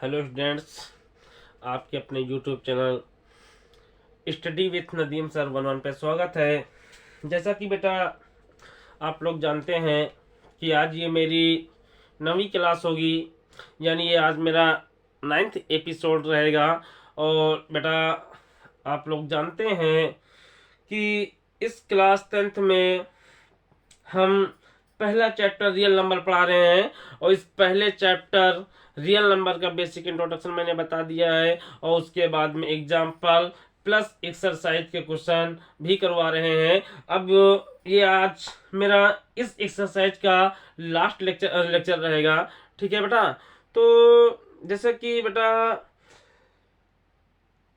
Hello students, आपके अपने YouTube channel study with Nadeem sir 11 पे स्वागत है। जैसा कि बेटा आप लोग जानते हैं कि आज ये मेरी 9वीं क्लास होगी, यानी ये आज मेरा 9th एपिसोड रहेगा। और बेटा आप लोग जानते हैं कि इस क्लास 10th में हम पहला चैप्टर रियल नंबर पढ़ा रहे हैं और इस पहले चैप्टर रियल नंबर का बेसिक इंट्रोडक्शन मैंने बता दिया है और उसके बाद में एग्जाम्पल प्लस एक्सरसाइज के क्वेश्चन भी करवा रहे हैं। अब ये आज मेरा इस एक्सरसाइज का लास्ट लेक्चर रहेगा, ठीक है बेटा। तो जैसे कि बेटा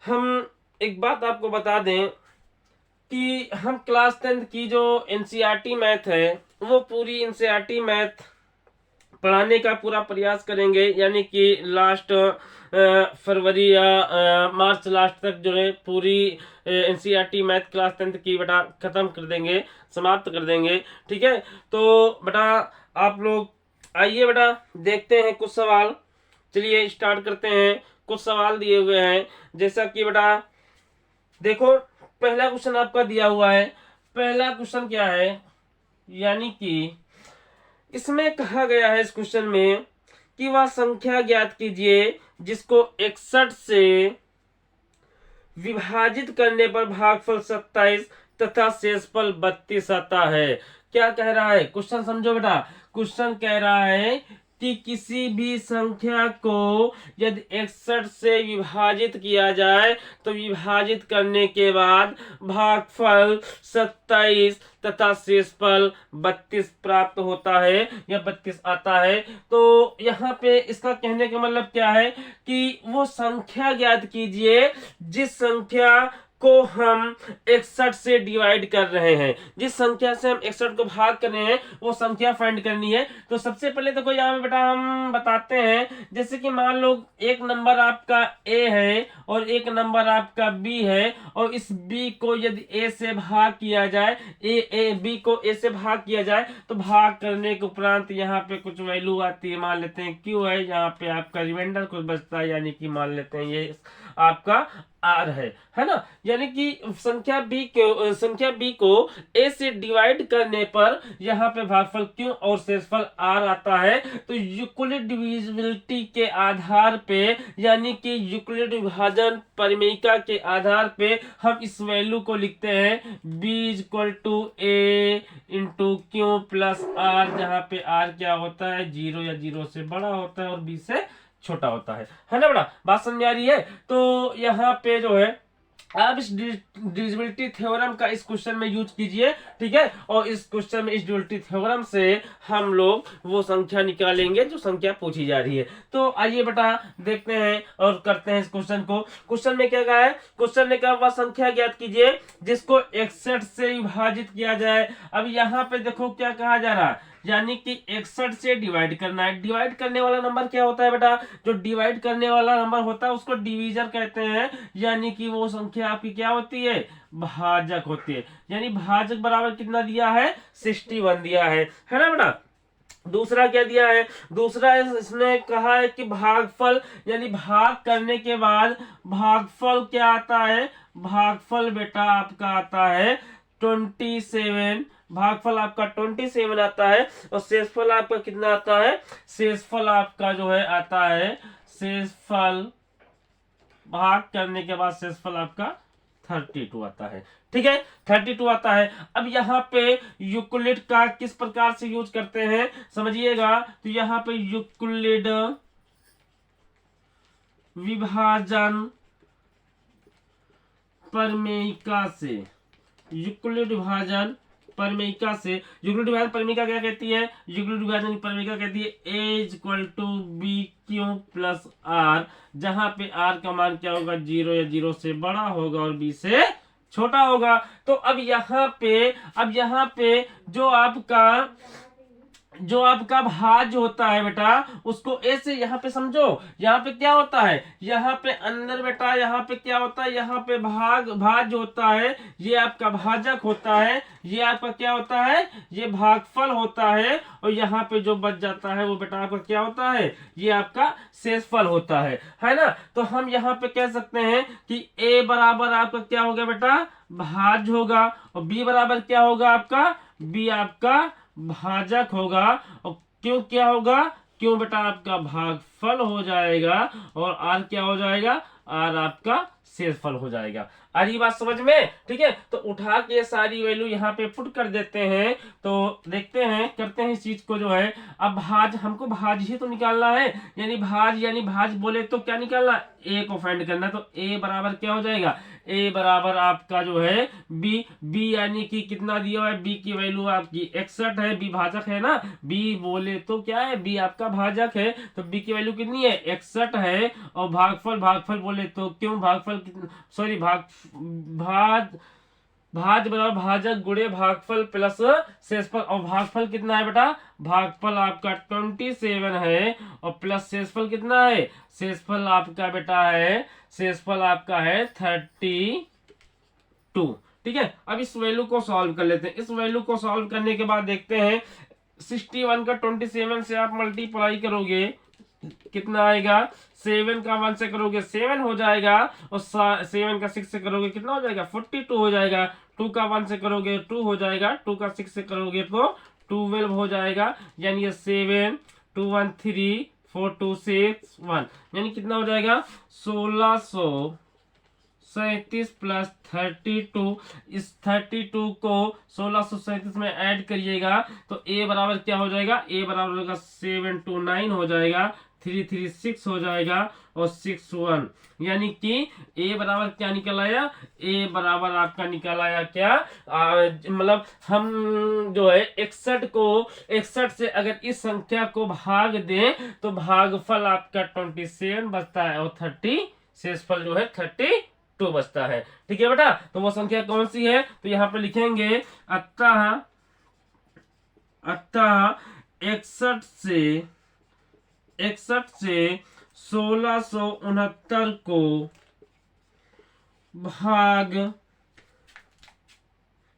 हम एक बात आपको बता दें कि हम क्लास 10th की जो एनसीईआरटी मैथ है वो पूरी एनसीईआरटी मैथ पढ़ाने का पूरा प्रयास करेंगे, यानी कि लास्ट फरवरी या मार्च लास्ट तक जो है पूरी एनसीईआरटी मैथ क्लास 10th की बेटा खत्म कर देंगे, समाप्त कर देंगे, ठीक है। तो बेटा आप लोग आइए बेटा देखते हैं कुछ सवाल। चलिए स्टार्ट करते हैं। कुछ सवाल दिए हुए हैं, जैसा कि बेटा देखो पहला क्वेश्चन आपका दिया हुआ है। पहला क्वेश्चन क्या है, यानी कि इसमें कहा गया है इस क्वेश्चन में कि वह संख्या ज्ञात कीजिए जिसको 61 से विभाजित करने पर भागफल 27 तथा शेषफल 32 आता है। क्या कह रहा है क्वेश्चन, समझो बेटा। क्वेश्चन कह रहा है कि किसी भी संख्या को यदि 61 से विभाजित किया जाए तो विभाजित करने के बाद भागफल 27 तथा शेषफल 32 प्राप्त होता है या 32 आता है। तो यहाँ पे इसका कहने का मतलब क्या है कि वो संख्या ज्ञात कीजिए जिस संख्या को हम 61 से डिवाइड कर रहे हैं, जिस संख्या से हम 61 को भाग कर रहे हैं वो संख्या फाइंड करनी है। तो सबसे पहले तो यहाँ पे बेटा हम बताते हैं, जैसे कि मान लो एक नंबर आपका ए है और एक नंबर आपका बी है और इस बी को यदि ए से भाग किया जाए, बी को ए से भाग किया जाए तो भाग करने के उपरांत यहाँ पे कुछ वैल्यू आती है, मान लेते हैं क्यू है, यहाँ पे आपका रिमाइंडर कुछ बचता है, यानी कि मान लेते हैं ये आपका आर है ना। यानी कि संख्या बी को ए से डिवाइड करने पर यहाँ पे भागफल क्यू और शेषफल आर आता है। तो यूक्लिड डिविजिबिलिटी के आधार पे, यानी कि यूक्लिड विभाजन परिमेयिका के आधार पे हम इस वैल्यू को लिखते हैं B equal to A into Q plus R, जहाँ पे आर क्या होता है 0 या 0 से बड़ा होता है और बी से छोटा होता है ना बेटा। बात समझ आ रही है। तो यहाँ पे जो है आप इस डिविजिबिलिटी थ्योरम का इस क्वेश्चन में यूज कीजिए, ठीक है। और इस क्वेश्चन में इस डिविजिबिलिटी थ्योरम से हम लोग वो संख्या निकालेंगे जो संख्या पूछी जा रही है। तो आइए बेटा देखते हैं और करते हैं इस क्वेश्चन को। क्वेश्चन में क्या कहा है, क्वेश्चन ने कहा वह संख्या ज्ञात कीजिए जिसको 61 से विभाजित किया जाए। अब यहाँ पे देखो क्या कहा जा रहा है, यानी कि 61 से डिवाइड करना है। डिवाइड करने वाला नंबर क्या होता है बेटा, जो डिवाइड करने वाला नंबर होता है उसको डिवीजर कहते हैं, यानी कि वो संख्या आपकी क्या होती है, भाजक होती है। यानी भाजक बराबर कितना दिया है, 61 दिया है ना बेटा। दूसरा क्या दिया है, दूसरा इसने कहा है कि भागफल, यानी भाग करने के बाद भागफल क्या आता है, भागफल बेटा आपका आता है 27, भागफल आपका 27 आता है और शेषफल आपका कितना आता है, शेषफल आपका जो है आता है, शेषफल भाग करने के बाद शेषफल आपका 32 आता है, ठीक है 32 आता है। अब यहाँ पे यूक्लिड का किस प्रकार से यूज करते हैं समझिएगा। तो यहाँ पे यूक्लिड विभाजन परिमेयिका से, यूक्लिड विभाजन परिमेयिका से, यूक्लिड विभाजन परिमेयिका क्या कहती है, यूक्लिड विभाजन परिमेयिका कहती है A equal to B Q plus R, जहां पे आर का मान क्या होगा 0 या 0 से बड़ा होगा और बी से छोटा होगा। तो अब यहाँ पे जो आपका जो आपका भाज होता है बेटा उसको ए से यहाँ पे समझो, यहाँ पे क्या होता है, यहाँ पे अंदर बेटा यहाँ पे क्या होता है, यहाँ पे भाज होता है, ये आपका भाजक होता है, ये आपका क्या होता है, ये भागफल होता है, और यहाँ पे जो बच जाता है वो बेटा आपका क्या होता है, ये आपका शेषफल होता है ना। तो हम यहाँ पे कह सकते हैं कि ए बराबर आपका क्या हो गया बेटा, भाज होगा, और बी बराबर क्या होगा आपका, बी आपका भाजक होगा। और क्यों क्या होगा, क्यों बेटा आपका भागफल हो जाएगा, और आर क्या हो जाएगा, आर आपका शेषफल हो जाएगा। आ रही बात समझ में, ठीक है। तो उठा के सारी वैल्यू यहाँ पे पुट कर देते हैं, तो देखते हैं करते हैं इस चीज को जो है। अब भाज, हमको भाज ही तो निकालना है, यानी भाज बोले तो क्या निकालना, ए को फाइंड करना। तो ए बराबर क्या हो जाएगा, ए बराबर आपका जो है बी यानी कि कितना दिया हुआ है, बी की वैल्यू आपकी 61 है, बी भाजक है ना, बी बोले तो क्या है, बी आपका भाजक है, तो बी की वैल्यू कितनी है, 61 है। और भागफल बोले तो क्यों भागफल, सॉरी भाज बराबर भाजक गुणे भागफल प्लस शेषफल, और भागफल कितना है बेटा, भागफल आपका 27 है, और प्लस शेषफल कितना है, शेषफल आपका बेटा है, शेषफल आपका है 32। ठीक है। अब इस वैल्यू को सॉल्व कर लेते हैं। इस वैल्यू को सॉल्व करने के बाद देखते हैं 61 का 27 से आप मल्टीप्लाई करोगे कितना आएगा, 7 का 1 से करोगे 7 हो जाएगा, और 7 का 6 से करोगे कितना हो जाएगा, 42 हो जाएगा। 2 का 1 से करोगे 2 हो जाएगा, 2 का 6 से करोगे तो 12 हो जाएगा। यानी ये 7 2 1 3 4 2 6 1, यानी कितना हो जाएगा 1637 प्लस 32। इस 32 को 1637 में ऐड करिएगा तो ए बराबर क्या हो जाएगा, ए बराबर हो जाएगा 729 हो जाएगा, 336 हो जाएगा, और 61, यानी कि ए बराबर क्या निकल आया, ए बराबर आपका निकल आया क्या, मतलब हम जो है 61 को 61 से अगर इस संख्या को भाग दें तो भागफल आपका 27 बचता है, और 30 शेषफल जो है 32 बचता है। ठीक है बेटा, तो वो संख्या कौन सी है, तो यहाँ पे लिखेंगे अतः 61 से 1669 को भाग,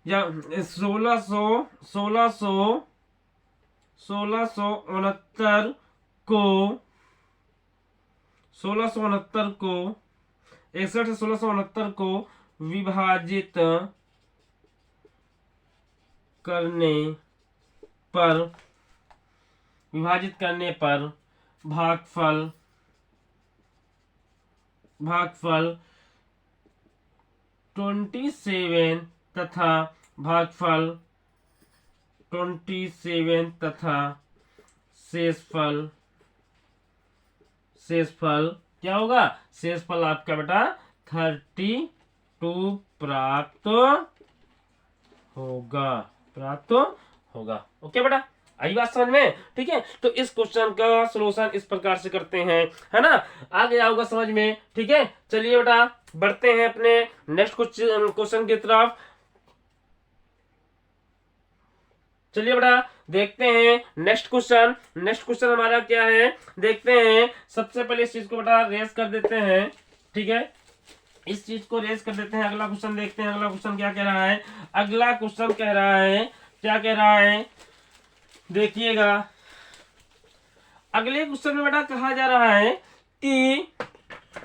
या 1669 को 61 से 1669 को विभाजित करने पर भागफल 27 तथा भागफल 27 तथा शेषफल क्या होगा, शेषफल आपका बेटा 32 प्राप्त होगा। ओके बेटा, आई बात समझ में, ठीक है। तो इस क्वेश्चन का सलूशन इस प्रकार से करते हैं, है ना, आ गया होगा समझ में। ठीक है, चलिए बेटा बढ़ते हैं अपने नेक्स्ट क्वेश्चन की तरफ। चलिए बेटा देखते हैं नेक्स्ट क्वेश्चन हमारा क्या है, देखते हैं। सबसे पहले इस चीज को बेटा रेस कर देते हैं, ठीक है, इस चीज को रेस कर देते हैं। अगला क्वेश्चन देखते हैं, अगला क्वेश्चन क्या कह रहा है। अगला क्वेश्चन कह रहा है, क्या कह रहा है, देखिएगा। अगले क्वेश्चन में बेटा कहा जा रहा है कि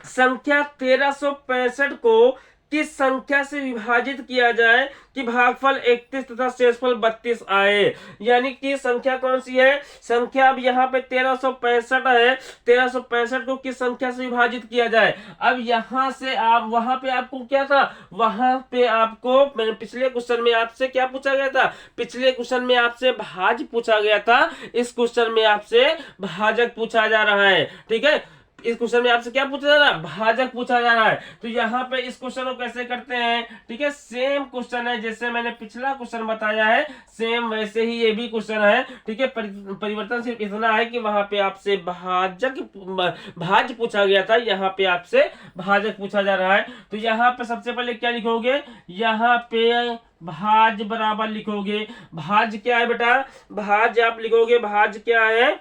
संख्या 1365 को किस संख्या से विभाजित किया जाए कि भागफल 31 तथा शेषफल 32 आए। यानी कि संख्या कौन सी है, संख्या अब यहाँ पे 1365 है, 1365 को किस संख्या से विभाजित किया जाए। अब यहाँ से आप वहां पे आपको क्या था, वहां पे आपको पिछले क्वेश्चन में आपसे क्या पूछा गया था, पिछले क्वेश्चन में आपसे भाज पूछा गया था, इस क्वेश्चन में आपसे भाजक पूछा जा रहा है। ठीक है, इस क्वेश्चन में आपसे क्या पूछा जा रहा है, भाजक पूछा जा रहा है। तो यहाँ पे इस क्वेश्चन को कैसे करते हैं, ठीक है, सेम क्वेश्चन है जैसे मैंने पिछला क्वेश्चन बताया है, सेम वैसे ही ये भी क्वेश्चन है। ठीक है, परिवर्तन सिर्फ इतना है कि वहां पे आपसे भाज पूछा गया था, यहाँ पे आपसे भाजक पूछा जा रहा है। तो यहाँ पे सबसे पहले क्या लिखोगे, यहाँ पे भाज बराबर लिखोगे, भाज क्या है बेटा, भाज आप लिखोगे, भाज क्या है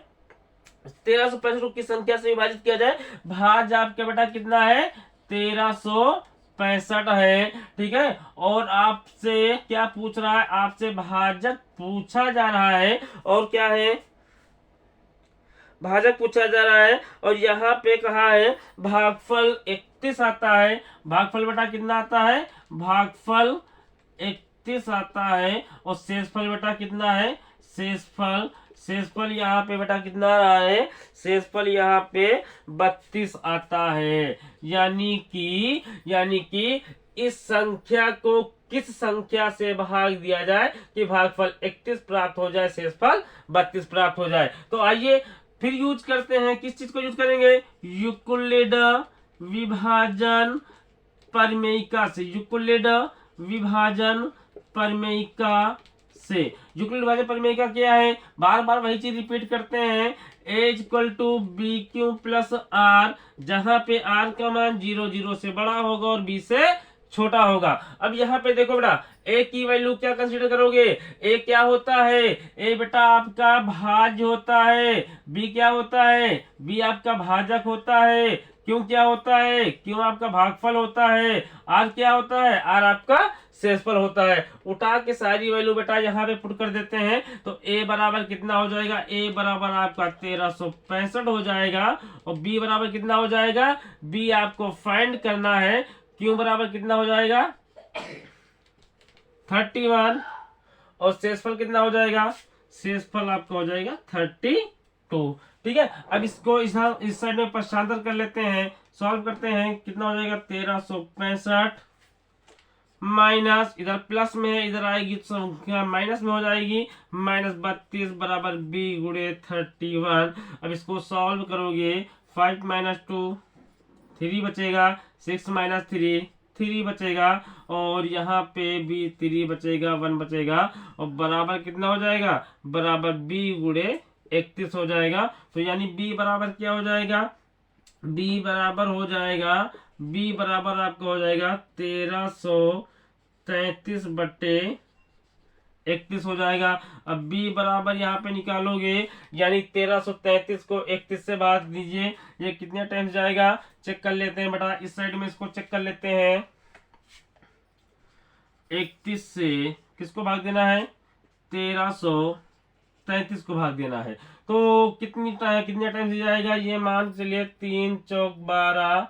1365 को किस संख्या से विभाजित किया जाए, भाज आपका बेटा कितना है 1365 है, ठीक है। और आपसे क्या पूछ रहा है, आपसे भाजक पूछा जा रहा है, और क्या है भाजक पूछा जा रहा है, और यहाँ पे कहा है भागफल 31 आता है, भागफल बेटा कितना आता है, भागफल 31 आता है, और शेषफल बेटा कितना है, शेषफल यहाँ पे बेटा कितना आ रहा है, शेषफल यहाँ पे 32 आता है। यानी कि इस संख्या को किस संख्या से भाग दिया जाए कि भागफल 31 प्राप्त हो जाए, शेषफल 32 प्राप्त हो जाए। तो आइए फिर यूज करते हैं, किस चीज को यूज करेंगे, यूक्लिड विभाजन प्रमेयिका से, यूक्लिड विभाजन प्रमेयिका से। यूक्लिड विभाजन प्रमेयिका क्या है, बार बार वही चीज रिपीट करते हैं, a=bq+r, जहां पे r का मान 0 से बड़ा होगा और b से छोटा होगा। अब यहाँ पे देखो बेटा, a की वैल्यू क्या कंसीडर करोगे, a क्या होता है, a बेटा आपका भाज्य होता है, b क्या होता है, b आपका भाजक होता है, क्यों क्या होता है, क्यों आपका भागफल होता है, r क्या होता है, r आपका शेषफल होता है। उठा के सारी वैल्यू बेटा यहाँ पे पुट कर देते हैं, तो a बराबर कितना हो जाएगा, a बराबर आपका 1365 हो जाएगा, और b बराबर कितना हो जाएगा, b आपको फाइंड करना है, क्यों बराबर कितना हो जाएगा 31, और शेषफल कितना हो जाएगा, शेषफल आपका हो जाएगा 32, ठीक है। अब इसको इस साइड में पक्षांतर कर लेते हैं, सॉल्व करते हैं, कितना हो जाएगा 1365 माइनस, इधर प्लस में है, इधर आएगी संख्या माइनस में हो जाएगी, -32 बराबर b गुणे 31। अब इसको सॉल्व करोगे, 5 - 2 3 बचेगा, 6 - 3 3 बचेगा, और यहाँ पे भी 3 बचेगा, 1 बचेगा, और बराबर कितना हो जाएगा, बराबर b गुणे 31 हो जाएगा। तो यानी b बराबर क्या हो जाएगा, b बराबर हो जाएगा, b बराबर आपका हो जाएगा 1333 बट्टे 31 हो जाएगा। अब b बराबर यहाँ पे निकालोगे, यानी 1333 को 31 से भाग दीजिए, ये कितने टाइम्स जाएगा चेक कर लेते हैं बेटा, इस साइड में इसको चेक कर लेते हैं। 31 से किसको भाग देना है, 1333 को भाग देना है, तो कितने टाइम्स जाएगा, ये मान चलिए 3 चौक 12,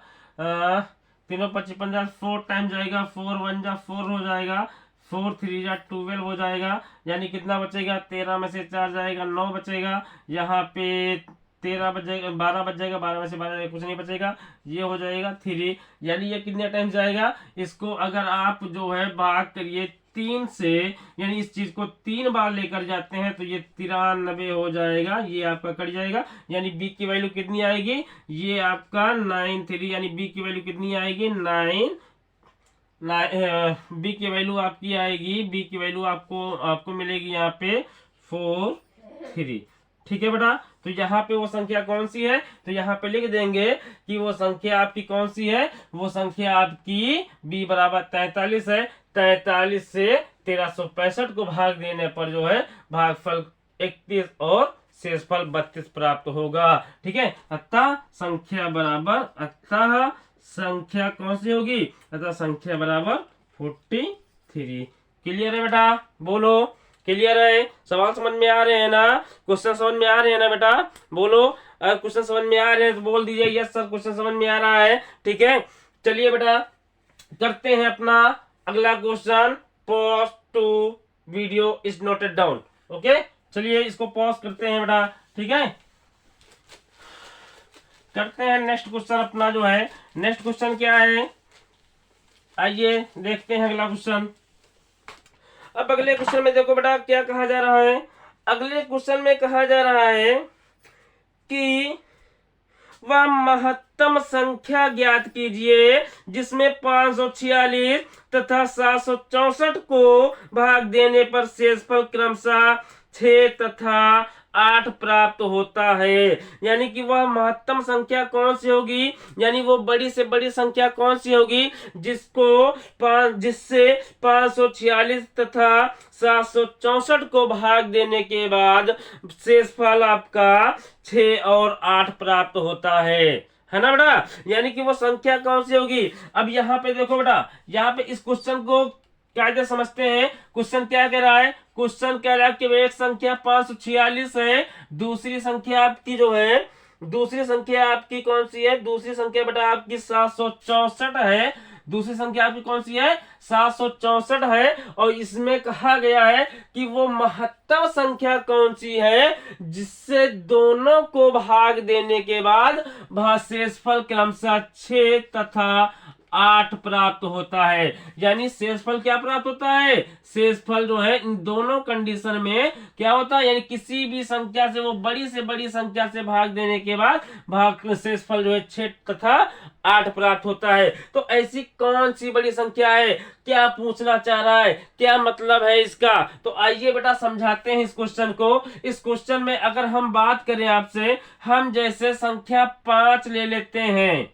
3 25 50, 4 टाइम जाएगा, 4 1 जा 4 हो जाएगा, 4 3 जा 12 हो जाएगा, यानी कितना बचेगा, 13 में से 4 जाएगा 9 बचेगा, यहाँ पे 13 बचेगा, 12 बच जाएगा, 12 में से 12 कुछ नहीं बचेगा, ये हो जाएगा 3, यानी ये कितने टाइम जाएगा। इसको अगर आप जो है भाग करिए 3 से, यानी इस चीज को 3 बार लेकर जाते हैं, तो ये 93 हो जाएगा, ये आपका कट जाएगा, यानी b की वैल्यू कितनी आएगी, ये आपका 93, यानी b की वैल्यू कितनी आएगी 9, b की वैल्यू आपकी आएगी, b की वैल्यू आपको मिलेगी यहाँ पे 4 3, ठीक है बेटा। तो यहाँ पे वो संख्या कौन सी है, तो यहाँ पे लिख देंगे कि वो संख्या आपकी कौन सी है, वो संख्या आपकी b बराबर 43 है, 43 से 1365 को भाग देने पर जो है भागफल 31 और शेषफल 32 प्राप्त होगा, ठीक है। अतः संख्या कौन सी होगी, अतः संख्या बराबर 43। क्लियर है बेटा, बोलो क्लियर है, सवाल समझ में आ रहे हैं ना, क्वेश्चन समझ में आ रहे हैं ना बेटा, बोलो अगर क्वेश्चन समझ में आ रहे हैं तो बोल दीजिए यस सर क्वेश्चन समझ में आ रहा है, ठीक है। चलिए बेटा करते हैं अपना अगला question, pause to video is noted down, okay. चलिए इसको पॉज करते हैं बेटा, ठीक है। करते हैं नेक्स्ट क्वेश्चन अपना जो है, नेक्स्ट क्वेश्चन क्या है, आइए देखते हैं अगला क्वेश्चन। अब अगले क्वेश्चन में देखो बेटा क्या कहा जा रहा है, अगले क्वेश्चन में कहा जा रहा है कि वह महत्तम संख्या ज्ञात कीजिए जिसमें 546 तथा 764 को भाग देने पर शेषफल क्रमशः 6 तथा 8 प्राप्त होता है। यानी कि वह महत्तम संख्या कौन सी होगी, यानी वो बड़ी से बड़ी संख्या कौन सी होगी जिससे 546 तथा 764 को भाग देने के बाद शेषफल आपका 6 और 8 प्राप्त होता है ना बेटा। यानी कि वो संख्या कौन सी होगी। अब यहाँ पे देखो बेटा, यहाँ पे इस क्वेश्चन को कायदे समझते हैं। क्वेश्चन क्या कह रहा है, क्वेश्चन कह रहा है कि एक संख्या 546 है, दूसरी संख्या आपकी जो है, दूसरी संख्या आपकी कौन सी है, दूसरी संख्या बेटा आपकी 764 है। दूसरी संख्या आपकी कौन सी है, 764 है। और इसमें कहा गया है कि वो महत्तम संख्या कौन सी है जिससे दोनों को भाग देने के बाद शेषफल क्रमशः 6 तथा 8 प्राप्त होता है। यानी शेषफल क्या प्राप्त होता है, शेषफल जो है इन दोनों कंडीशन में क्या होता है, यानी किसी भी संख्या से वो बड़ी से बड़ी संख्या से भाग देने के बाद शेषफल जो है 6 तथा 8 प्राप्त होता है। तो ऐसी कौन सी बड़ी संख्या है, क्या पूछना चाह रहा है, क्या मतलब है इसका। तो आइए बेटा समझाते हैं इस क्वेश्चन को। इस क्वेश्चन में अगर हम बात करें आपसे, हम जैसे संख्या 5 ले लेते हैं,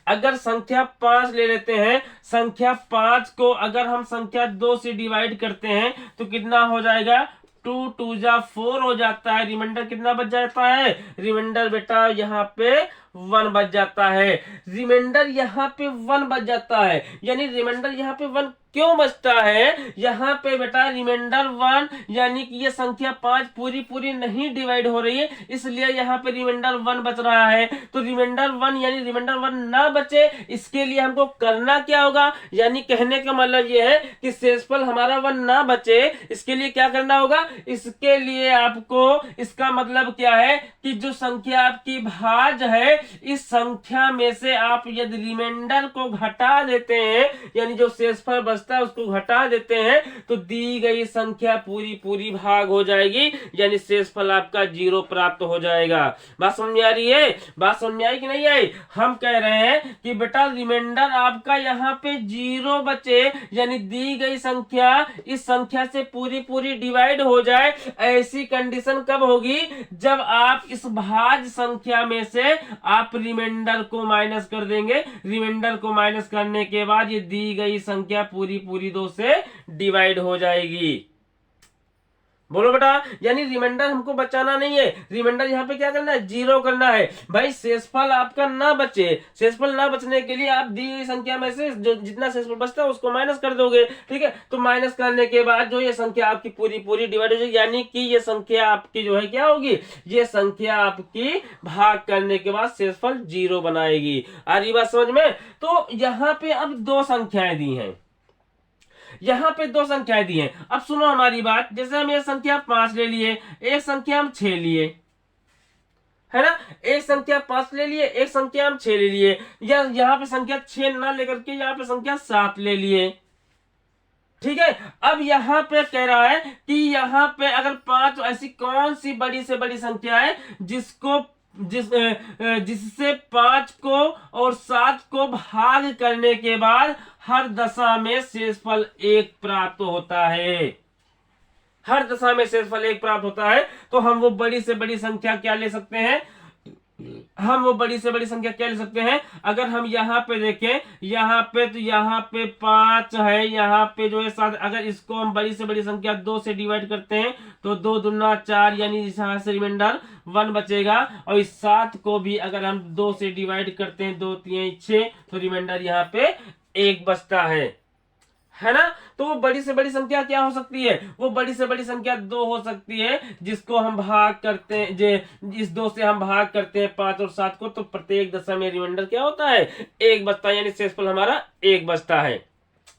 अगर संख्या 5 ले लेते हैं, संख्या 5 को अगर हम संख्या 2 से डिवाइड करते हैं तो कितना हो जाएगा, 2 2 जा 4 हो जाता है। रिमाइंडर कितना बच जाता है, रिमाइंडर बेटा यहाँ पे 1 बच जाता है। रिमाइंडर यहाँ पे 1 बच जाता है। यानी रिमाइंडर यहाँ पे 1 क्यों बचता है, यहाँ पे बेटा रिमाइंडर 1 यानी कि ये संख्या 5 पूरी पूरी नहीं डिवाइड हो रही है, इसलिए यहाँ पे रिमाइंडर 1 बच रहा है। तो रिमाइंडर 1 यानी रिमाइंडर 1 ना बचे, इसके लिए हमको करना क्या होगा, यानी कहने का मतलब ये है कि शेषफल हमारा 1 ना बचे, इसके लिए क्या करना होगा, इसके लिए आपको, इसका मतलब क्या है कि जो संख्या आपकी भाज्य है, इस संख्या में से आप यदि रिमाइंडर को घटा देते हैं, यानी जो शेषफल बचता है उसको घटा देते हैं, तो दी गई संख्या पूरी पूरी भाग हो जाएगी, यानी शेषफल आपका 0 प्राप्त हो जाएगा। बात समझ में आ रही है, बात समझ में आई कि नहीं आई। हम कह रहे हैं कि बेटा रिमाइंडर आपका यहाँ पे 0 बचे, यानी दी गई संख्या इस संख्या से पूरी पूरी डिवाइड हो जाए। ऐसी कंडीशन कब होगी, जब आप इस भाज्य संख्या में से आप रिमाइंडर को माइनस कर देंगे। रिमाइंडर को माइनस करने के बाद ये दी गई संख्या पूरी पूरी 2 से डिवाइड हो जाएगी। बोलो बेटा, यानी रिमाइंडर हमको बचाना नहीं है, रिमाइंडर यहाँ पे क्या करना है, 0 करना है। भाई शेषफल आपका ना बचे, शेषफल ना बचने के लिए आप दी गई संख्या में से जो जितना शेषफल बचता है उसको माइनस कर दोगे, ठीक है। तो माइनस करने के बाद जो ये संख्या आपकी पूरी पूरी डिवाइड हो जाएगी, यानी कि ये संख्या आपकी जो है क्या होगी, ये संख्या आपकी भाग करने के बाद शेषफल 0 बनाएगी। आ रही बात समझ में। तो यहाँ पे अब 2 संख्याएं दी हैं, यहाँ पे 2 संख्याएं दी हैं। अब सुनो हमारी बात, जैसे हम ये संख्या 5 ले लिए, एक संख्या हम 6 लिए, है ना, एक संख्या 5 ले लिए, एक संख्या हम 6 ले लिए, या यहाँ पे संख्या 6 ना लेकर के यहाँ पे संख्या 7 ले लिए, ठीक है। अब यहाँ पे कह रहा है कि यहाँ पे अगर 5 ऐसी कौन सी बड़ी से बड़ी संख्या है जिससे 5 को और 7 को भाग करने के बाद हर दशा में शेषफल 1 प्राप्त होता है। हर दशा में शेषफल 1 प्राप्त होता है। तो हम वो बड़ी से बड़ी संख्या क्या ले सकते हैं, हम वो बड़ी से बड़ी संख्या क्या ले सकते हैं। अगर हम यहाँ पे देखें, यहाँ पे तो यहाँ पे 5 है, यहाँ पे जो है 7, अगर इसको हम बड़ी से बड़ी संख्या 2 से डिवाइड करते हैं तो 2 दूना 4, यानी यहाँ से रिमाइंडर 1 बचेगा। और इस 7 को भी अगर हम 2 से डिवाइड करते हैं, 2 3 6, तो रिमाइंडर यहाँ पे 1 बचता है ना। तो वो बड़ी से बड़ी संख्या क्या हो सकती है, वो बड़ी से बड़ी संख्या 2 हो सकती है, जिसको हम भाग करते हैं, इस 2 से हम भाग करते हैं 5 और 7 को, तो प्रत्येक दशा में रिमाइंडर क्या होता है, 1 बचता है, यानी शेषफल हमारा 1 बचता है।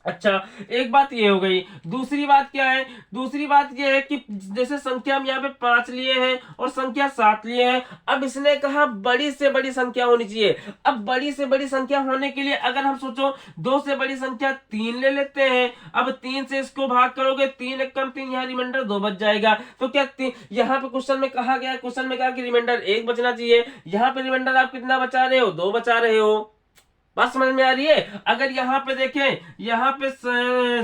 अच्छा, एक बात ये हो गई। दूसरी बात क्या है, दूसरी बात ये है कि जैसे संख्या हम यहाँ पे 5 लिए हैं और संख्या 7 लिए हैं। अब इसने कहा बड़ी से बड़ी संख्या होनी चाहिए। अब बड़ी से बड़ी संख्या होने के लिए अगर हम सोचो 2 से बड़ी संख्या 3 ले लेते हैं। अब 3 से इसको भाग करोगे, 3 एक कम 3, यहाँ रिमाइंडर 2 बच जाएगा। तो क्या यहाँ पे क्वेश्चन में कहा गया, क्वेश्चन में कहा कि रिमाइंडर 1 बचना चाहिए, यहाँ पे रिमाइंडर आप कितना बचा रहे हो, 2 बचा रहे हो। बात समझ में आ रही है। अगर यहाँ पे देखें, यहाँ पे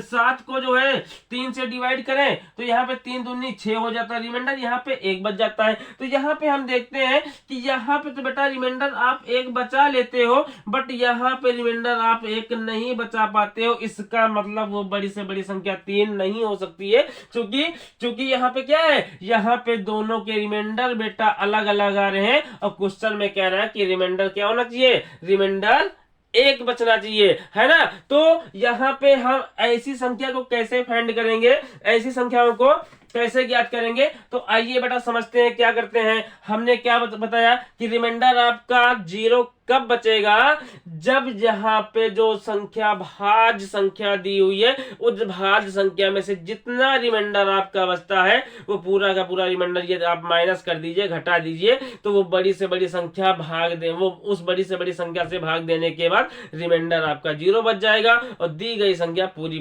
7 को जो है 3 से डिवाइड करें तो यहाँ पे 3 दूनी 6 हो जाता है, रिमाइंडर यहाँ पे 1 बच जाता है। तो यहाँ पे हम देखते हैं कि यहाँ पे तो बेटा रिमाइंडर आप 1 बचा लेते हो, बट यहाँ पे रिमाइंडर आप 1 नहीं बचा पाते हो। इसका मतलब वो बड़ी से बड़ी संख्या 3 नहीं हो सकती है, क्योंकि यहाँ पे क्या है, यहाँ पे दोनों के रिमाइंडर बेटा अलग अलग आ रहे हैं और क्वेश्चन में कह रहा है कि रिमाइंडर क्या होना चाहिए, रिमाइंडर 1 बचना चाहिए, है ना। तो यहाँ पे हम ऐसी संख्या को कैसे फाइंड करेंगे, ऐसी संख्याओं को कैसे ज्ञात करेंगे, तो आइए बेटा समझते हैं क्या करते हैं। हमने क्या बताया कि रिमाइंडर आपका 0 कब बचेगा, जब यहाँ पे जो संख्या भाज्य संख्या दी हुई है उस भाज्य संख्या में से जितना रिमाइंडर आपका बचता है वो पूरा का पूरा रिमाइंडर ये आप माइनस कर दीजिए, घटा दीजिए, तो वो बड़ी से बड़ी संख्या भाग दे, वो उस बड़ी से बड़ी संख्या से भाग देने के बाद रिमाइंडर आपका 0 बच जाएगा और दी गई संख्या पूरी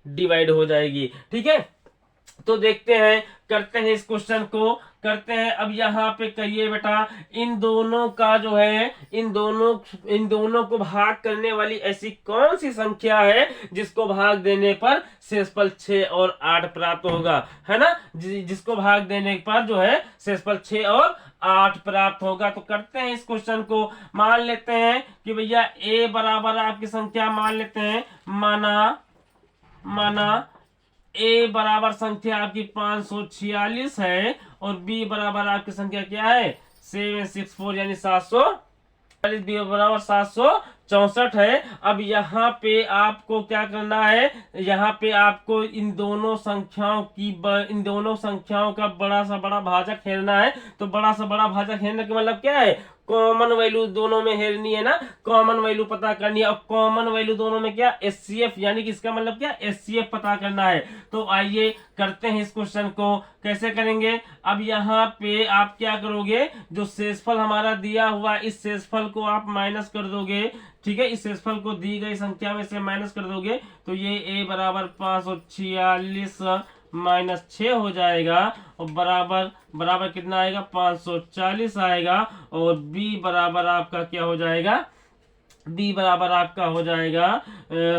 डिवाइड हो जाएगी। ठीक है, तो देखते हैं, करते हैं इस क्वेश्चन को, करते हैं। अब यहाँ पे करिए बेटा, इन दोनों का जो है, इन दोनों को भाग करने वाली ऐसी कौन सी संख्या है जिसको भाग देने पर शेषफल 6 और 8 प्राप्त होगा, है ना। जिसको भाग देने पर जो है शेषफल 6 और 8 प्राप्त होगा। तो करते हैं इस क्वेश्चन को। मान लेते हैं कि भैया a बराबर आपकी संख्या मान लेते हैं, माना ए बराबर संख्या आपकी 546 है और बी बराबर आपकी संख्या क्या है 764 यानी 740, बी बराबर 764 है। अब यहाँ पे आपको क्या करना है, यहाँ पे आपको इन दोनों संख्याओं का बड़ा सा बड़ा भाजक हेरना है। तो बड़ा सा बड़ा भाजक हेरने का मतलब क्या है, कॉमन वैल्यू दोनों में हेरनी है ना, कॉमन वैल्यू पता करनी है। और कॉमन वैल्यू दोनों में क्या, एचसीएफ, यानी कि इसका मतलब क्या, एचसीएफ पता करना है। तो आइए करते हैं इस क्वेश्चन को, कैसे करेंगे। अब यहाँ पे आप क्या करोगे, जो शेषफल हमारा दिया हुआ इस शेषफल को आप माइनस कर दोगे। ठीक है, इस शेषफल को दी गई संख्या में से माइनस कर दोगे तो ये a बराबर 546 माइनस 6 हो जाएगा और बराबर कितना आएगा 540 आएगा। और b बराबर आपका क्या हो जाएगा, b बराबर आपका हो जाएगा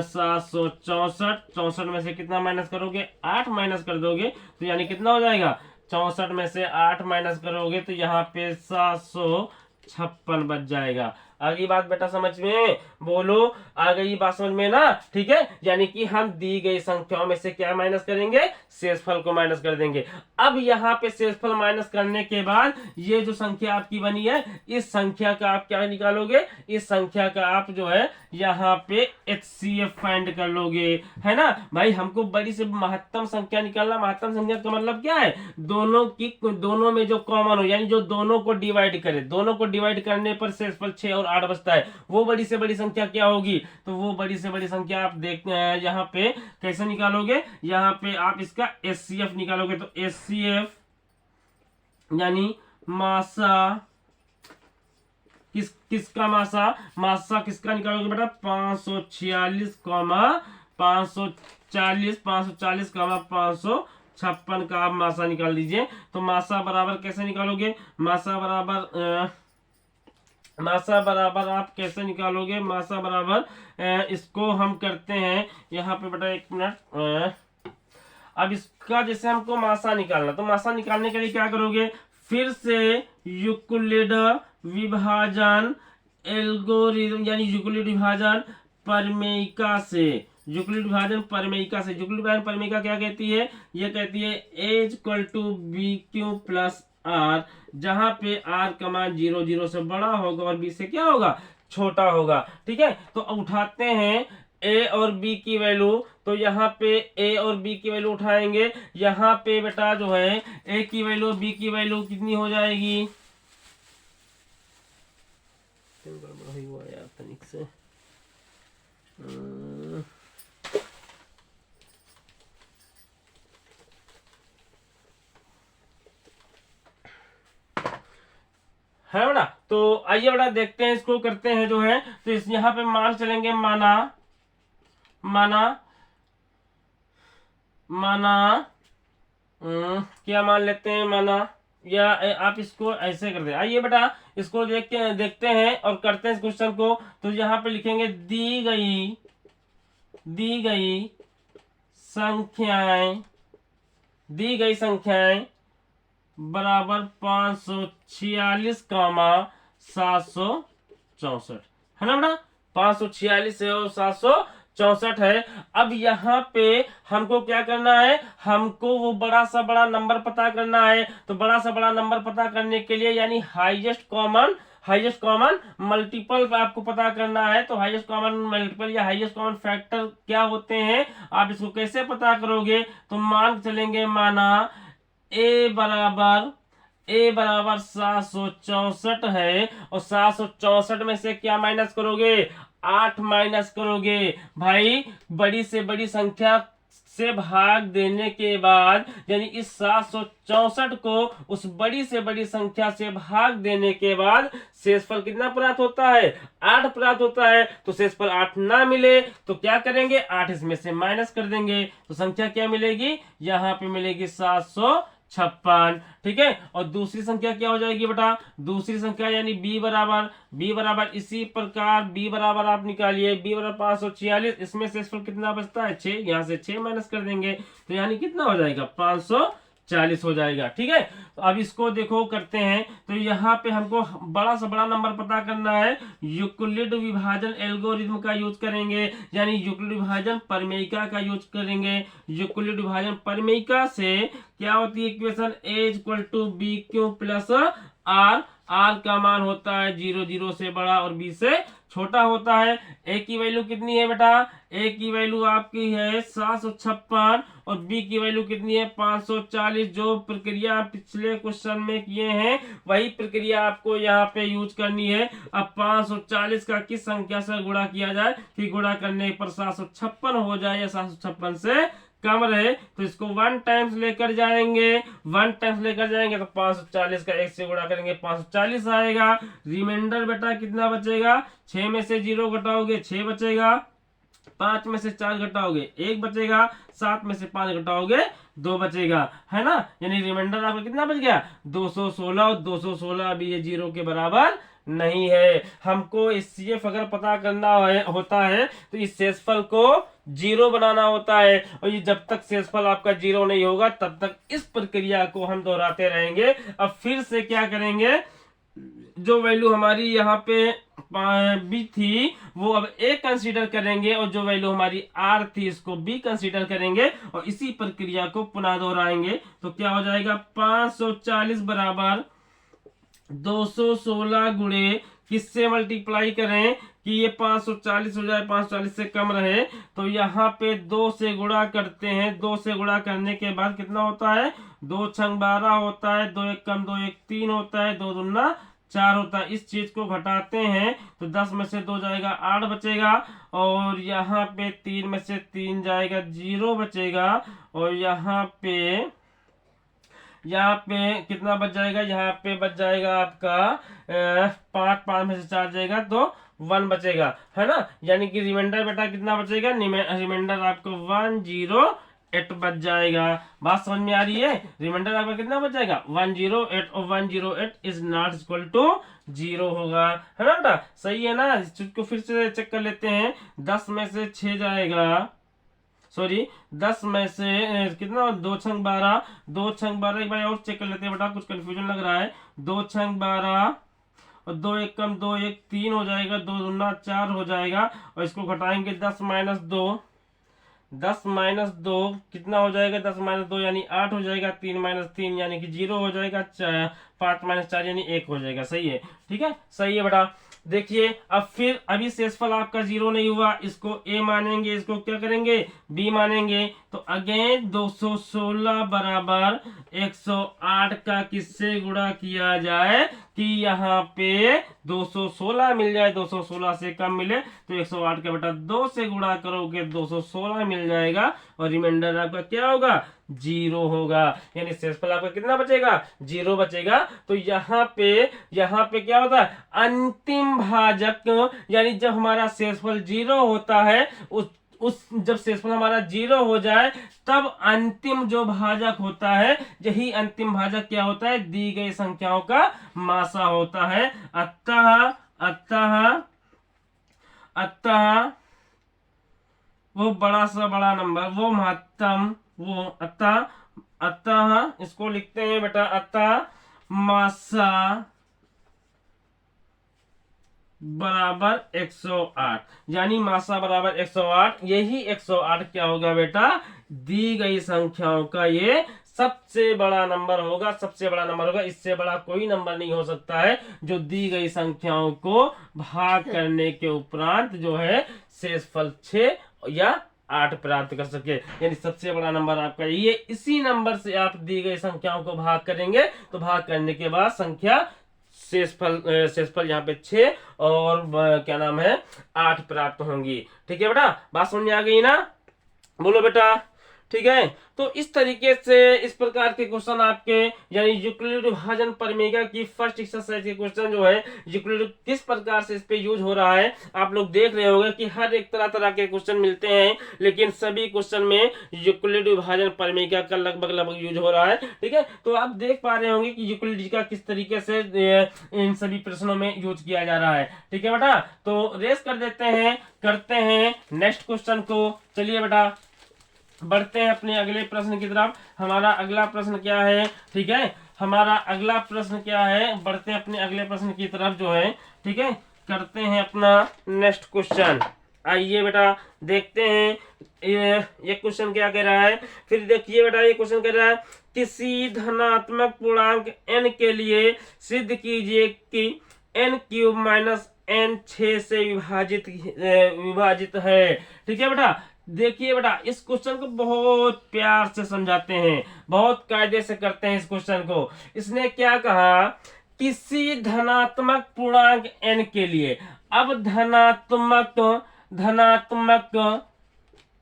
764 में से कितना माइनस करोगे, 8 माइनस कर दोगे तो यानी कितना हो जाएगा, 64 में से 8 माइनस करोगे तो यहाँ पे 756 बच जाएगा। आ गई बात बेटा समझ में, बोलो आ गई बात समझ में ना। ठीक है, यानी कि हम दी गई संख्याओं में से क्या माइनस करेंगे, शेषफल को माइनस कर देंगे। अब यहाँ पे शेषफल माइनस करने के बाद ये जो संख्या आपकी बनी है इस संख्या का आप क्या निकालोगे, इस संख्या का आप जो है यहाँ पे एचसीएफ फाइंड कर लोगे, है ना भाई। हमको बड़ी से महत्तम संख्या निकालना, महत्तम संख्या का मतलब क्या है, दोनों में जो कॉमन हो, यानी जो दोनों को डिवाइड करे, दोनों को डिवाइड करने पर शेषफल 6 और 8 बचता है, वो बड़ी से बड़ी संख्या क्या होगी। तो वो बड़ी से बड़ी संख्या आप देख यहाँ पे कैसे निकालोगे, यहाँ पे आप इसका एचसीएफ निकालोगे। तो एचसीएफ यानी मासा किसका मासा किसका निकालोगे बेटा, 546 556 का आप मासा निकाल दीजिए। तो मासा बराबर कैसे निकालोगे, मासा बराबर आप कैसे निकालोगे, मासा बराबर इसको हम करते हैं यहाँ पे बेटा, एक मिनट। अब इसका जैसे हमको मासा निकालना, तो मासा निकालने के लिए क्या करोगे, फिर से यूक्लिड विभाजन एल्गोरिथम, यानी यूक्लिड विभाजन प्रमेयिका से, यूक्लिड विभाजन प्रमेयिका क्या कहती है, ये कहती है a equal to B Q plus R, जहां पे r का मान 0 0 से बड़ा होगा और b से क्या होगा, छोटा होगा। ठीक है, तो उठाते हैं a और b की वैल्यू, तो यहाँ पे a और b की वैल्यू उठाएंगे। यहाँ पे बेटा जो है a की वैल्यू b की वैल्यू कितनी हो जाएगी, है बेटा। तो आइए बेटा देखते हैं, इसको करते हैं जो है, तो इस यहाँ पे मान चलेंगे, माना क्या मान लेते हैं, या आप इसको ऐसे कर दे। आइए बेटा इसको देखते हैं और करते हैं इस क्वेश्चन को। तो यहाँ पे लिखेंगे दी गई संख्याएं बराबर 546 764 है ना बेटा। 546 है और 764 है। अब यहाँ पे हमको क्या करना है, हमको वो बड़ा सा बड़ा नंबर पता करना है। तो बड़ा सा बड़ा नंबर पता करने के लिए यानी हाईएस्ट कॉमन मल्टीपल आपको पता करना है। तो हाईएस्ट कॉमन मल्टीपल या हाईएस्ट कॉमन फैक्टर क्या होते हैं, आप इसको कैसे पता करोगे। तो मान चलेंगे, माना ए बराबर 764 है और 764 में से क्या माइनस करोगे, 8 माइनस करोगे। भाई बड़ी से बड़ी संख्या से भाग देने के बाद यानी इस 764 को उस बड़ी से बड़ी संख्या से भाग देने के बाद शेषफल कितना प्राप्त होता है, 8 प्राप्त होता है। तो शेषफल 8 ना मिले तो क्या करेंगे, 8 इसमें से माइनस कर देंगे। तो संख्या क्या मिलेगी, यहाँ पे मिलेगी 756। ठीक है। और दूसरी संख्या क्या हो जाएगी बेटा, दूसरी संख्या यानी b बराबर इसी प्रकार b बराबर आप निकालिए, b बराबर 546। इसमें शेषफल कितना बचता है, 6। यहाँ से 6 माइनस कर देंगे तो यानी कितना हो जाएगा, 540 हो जाएगा। ठीक है। तो अब इसको देखो करते हैं। तो यहाँ पे हमको बड़ा से बड़ा नंबर पता करना है। यूक्लिड विभाजन एल्गोरिथम का यूज करेंगे, यानी यूक्लिड विभाजन प्रमेयिका का यूज करेंगे। यूक्लिड विभाजन प्रमेयिका से क्या होती है equation, a equal to B Q plus R का मान होता है 0 से बड़ा और b से छोटा होता है। a की वैल्यू कितनी है बेटा, a की वैल्यू आपकी है 756 और b की वैल्यू कितनी है 540। जो प्रक्रिया पिछले क्वेश्चन में किए हैं वही प्रक्रिया आपको यहाँ पे यूज करनी है। अब 540 का किस संख्या से गुणा किया जाए कि गुणा करने पर 756 हो जाए या 756 से कम रहे। तो इसको 1 टाइम्स लेकर जाएंगे, 1 टाइम्स लेकर जाएंगे तो 540 का 1 से गुणा करेंगे 540 आएगा। रिमाइंडर बेटा कितना बचेगा, 6 में से 0 घटाओगे 6 बचेगा, 5 में से 4 घटाओगे 1 बचेगा, 7 में से 5 घटाओगे 2 बचेगा, है ना। यानी रिमाइंडर आपका कितना बच गया, 216। और 216 अभी ये 0 के बराबर नहीं है। हमको एचसीएफ अगर पता करना होता है तो इस शेषफल को 0 बनाना होता है। और ये जब तक शेषफल आपका 0 नहीं होगा तब तक इस प्रक्रिया को हम दोहराते रहेंगे। अब फिर से क्या करेंगे, जो वैल्यू हमारी यहाँ पे बी थी वो अब ए कंसीडर करेंगे और जो वैल्यू हमारी आर थी इसको बी कंसीडर करेंगे और इसी प्रक्रिया को पुनः दोहराएंगे। तो क्या हो जाएगा, 540 बराबर 216 गुणे किससे मल्टीप्लाई करें कि ये 540 हो जाए, 540 से कम रहे। तो यहाँ पे 2 से गुणा करते हैं, 2 से गुणा करने के बाद कितना होता है, 2 छंग 12 होता है, 2 एक कम 2 एक 3 होता है, 2 दूना 4 होता है। इस चीज को घटाते हैं तो 10 में से 2 जाएगा 8 बचेगा और यहाँ पे 3 में से 3 जाएगा 0 बचेगा और यहाँ पे कितना बच जाएगा, यहाँ पे बच जाएगा आपका 5 में से 4 जाएगा तो 1 बचेगा, है ना। यानी कि रिमाइंडर बेटा कितना बचेगा, रिमाइंडर आपको 108 बच जाएगा। बात समझ में आ रही है, रिमाइंडर आपका कितना बच जाएगा 108 और 108 इज नॉट इक्वल टू 0 होगा, है ना बेटा। सही है ना। इस चीज को फिर से चेक कर लेते हैं। 10 में से 6 जाएगा, सॉरी 10 में से कितना, 2 छंग 12, 2 छंग 12 एक बार और चेक कर लेते हैं बेटा, कुछ कंफ्यूजन लग रहा है। 2 छंग 12 और 2 एक कम 2 एक 3 हो जाएगा, 2 दूना 4 हो जाएगा और इसको घटाएंगे 10 माइनस 2, 10 माइनस 2 कितना हो जाएगा, 10 माइनस 2 यानी 8 हो जाएगा, 3 माइनस 3 यानी कि 0 हो जाएगा, 5 माइनस 4 यानी 1 हो जाएगा। सही है, ठीक है, सही है बेटा। देखिए अब फिर अभी शेषफल आपका 0 नहीं हुआ, इसको a मानेंगे, इसको क्या करेंगे b मानेंगे। तो अगेन 216 बराबर 108 का किससे गुणा किया जाए कि यहाँ पे 216 मिल जाए, 216 से कम मिले तो 108 का बेटा 2 से गुणा करोगे 216 मिल जाएगा और रिमाइंडर आपका क्या होगा 0 होगा। यानी शेषफल आपका कितना बचेगा 0 बचेगा। तो यहाँ पे क्या होता है, अंतिम भाजक यानी जब हमारा शेषफल 0 होता है उस जब शेषफल हमारा 0 हो जाए तब अंतिम जो भाजक होता है, यही अंतिम भाजक क्या होता है, दी गई संख्याओं का मासा होता है। अतः अतः अतः वो बड़ा सा बड़ा नंबर, वो महत्तम, वो अतः इसको लिखते हैं बेटा, अतः मासा बराबर 108, यानी मासा बराबर 108। यही 108 क्या होगा बेटा, दी गई संख्याओं का ये सबसे बड़ा नंबर होगा, सबसे बड़ा नंबर होगा। इससे बड़ा कोई नंबर नहीं हो सकता है जो दी गई संख्याओं को भाग करने के उपरांत जो है शेषफल 6 या 8 प्राप्त कर सके। यानी सबसे बड़ा नंबर आपका ये, इसी नंबर से आप दी गई संख्याओं को भाग करेंगे तो भाग करने के बाद संख्या शेषफल यहाँ पे 6 और क्या नाम है 8 प्राप्त होंगी। ठीक है बेटा, बात समझ में आ गई ना, बोलो बेटा। ठीक है, तो इस तरीके से इस प्रकार के क्वेश्चन आपके यानी यूक्लिड विभाजन प्रमेय की फर्स्ट एक्सरसाइज के क्वेश्चन जो है यूक्लिड किस प्रकार से इस पे यूज हो रहा है, आप लोग देख रहे होंगे कि हर एक तरह के क्वेश्चन मिलते हैं, लेकिन सभी क्वेश्चन में यूक्लिड विभाजन प्रमेय का लगभग यूज हो रहा है। ठीक है, तो आप देख पा रहे होंगे कि यूक्लिड का किस तरीके से इन सभी प्रश्नों में यूज किया जा रहा है। ठीक है बेटा, तो रेस कर देते हैं, करते हैं नेक्स्ट क्वेश्चन को। चलिए बेटा बढ़ते हैं अपने अगले प्रश्न की तरफ। हमारा अगला प्रश्न क्या है, ठीक है, हमारा अगला प्रश्न क्या है, बढ़ते हैं अपने अगले प्रश्न की तरफ जो है। ठीक है, करते हैं अपना नेक्स्ट क्वेश्चन। आइए बेटा देखते हैं ये क्वेश्चन क्या कह रहा है। फिर देखिए बेटा ये क्वेश्चन कह रहा है, किसी धनात्मक पूर्णांक n के लिए सिद्ध कीजिए कि n³ माइनस n 6 से विभाजित है। ठीक है बेटा, देखिए बेटा इस क्वेश्चन को बहुत प्यार से समझाते हैं, बहुत कायदे से करते हैं इस क्वेश्चन को। इसने क्या कहा, किसी धनात्मक पूर्णांक n के लिए। अब धनात्मक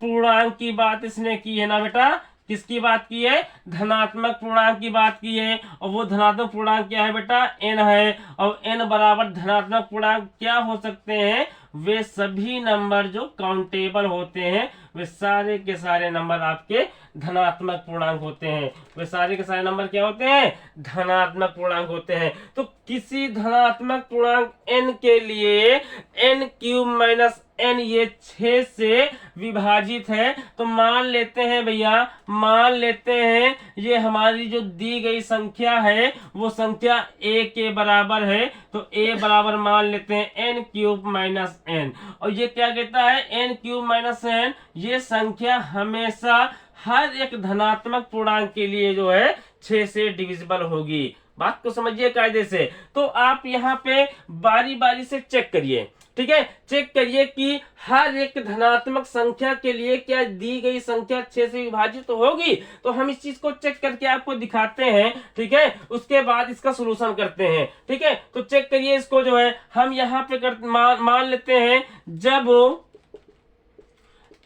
पूर्णांक की बात इसने की है ना बेटा, किसकी बात की है, धनात्मक पूर्णांक की बात की है। और वो धनात्मक पूर्णांक क्या है बेटा, n है। और n बराबर धनात्मक पूर्णांक क्या हो सकते हैं, वे सभी नंबर जो काउंटेबल होते हैं, वे सारे के सारे नंबर आपके धनात्मक पूर्णांक होते हैं। वे सारे के सारे नंबर क्या होते हैं, धनात्मक पूर्णांक होते हैं। तो किसी धनात्मक पूर्णांक n के लिए n³ माइनस n ये 6 से विभाजित है। तो मान लेते हैं भैया, मान लेते हैं ये हमारी जो दी गई संख्या है वो संख्या a के बराबर है। तो a बराबर मान लेते हैं n³ माइनस n। और ये क्या कहता है, n³ माइनस n ये संख्या हमेशा हर एक धनात्मक पूर्णांक के लिए जो है 6 से डिविजिबल होगी। बात को समझिए कायदे से। तो आप यहाँ पे बारी बारी से चेक करिए। ठीक है, चेक करिए कि हर एक धनात्मक संख्या के लिए क्या दी गई संख्या 6 से विभाजित तो होगी। तो हम इस चीज को चेक करके आपको दिखाते हैं। ठीक है, उसके बाद इसका सॉल्यूशन करते हैं। ठीक है, तो चेक करिए इसको जो है हम यहाँ पे मान लेते हैं जब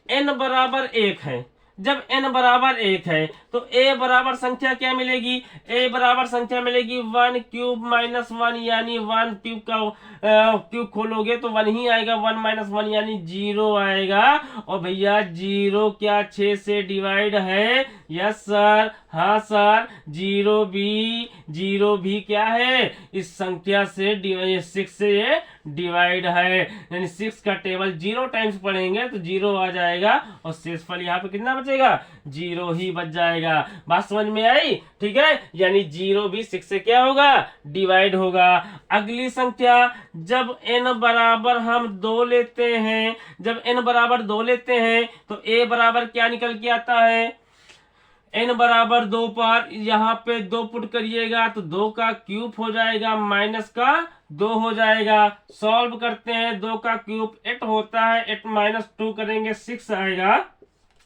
n बराबर 1 है, जब n बराबर 1 है तो a बराबर संख्या क्या मिलेगी, a बराबर संख्या मिलेगी 1³ माइनस 1, यानी 1³ का क्यूब खोलोगे तो 1 ही आएगा, 1 माइनस 1 यानी 0 आएगा। और भैया 0 क्या 6 से डिवाइड है, यस सर, हाँ सर, 0 भी क्या है, इस संख्या से 6 से ये डिवाइड है। यानी 6 का टेबल 0 टाइम्स पढ़ेंगे तो 0 आ जाएगा और शेषफल यहाँ पे कितना बचेगा, 0 ही बच जाएगा। बात समझ में आई। ठीक है, यानी 0 भी 6 से क्या होगा, डिवाइड होगा। अगली संख्या जब n बराबर हम 2 लेते हैं, जब n बराबर 2 लेते हैं तो a बराबर क्या निकल के आता है, n बराबर 2 पर यहाँ पे 2 पुट करिएगा तो 2 का क्यूब हो जाएगा, माइनस का 2 हो जाएगा। सॉल्व करते हैं, 2 का क्यूब 8 होता है, 8 माइनस 2 करेंगे 6 आएगा।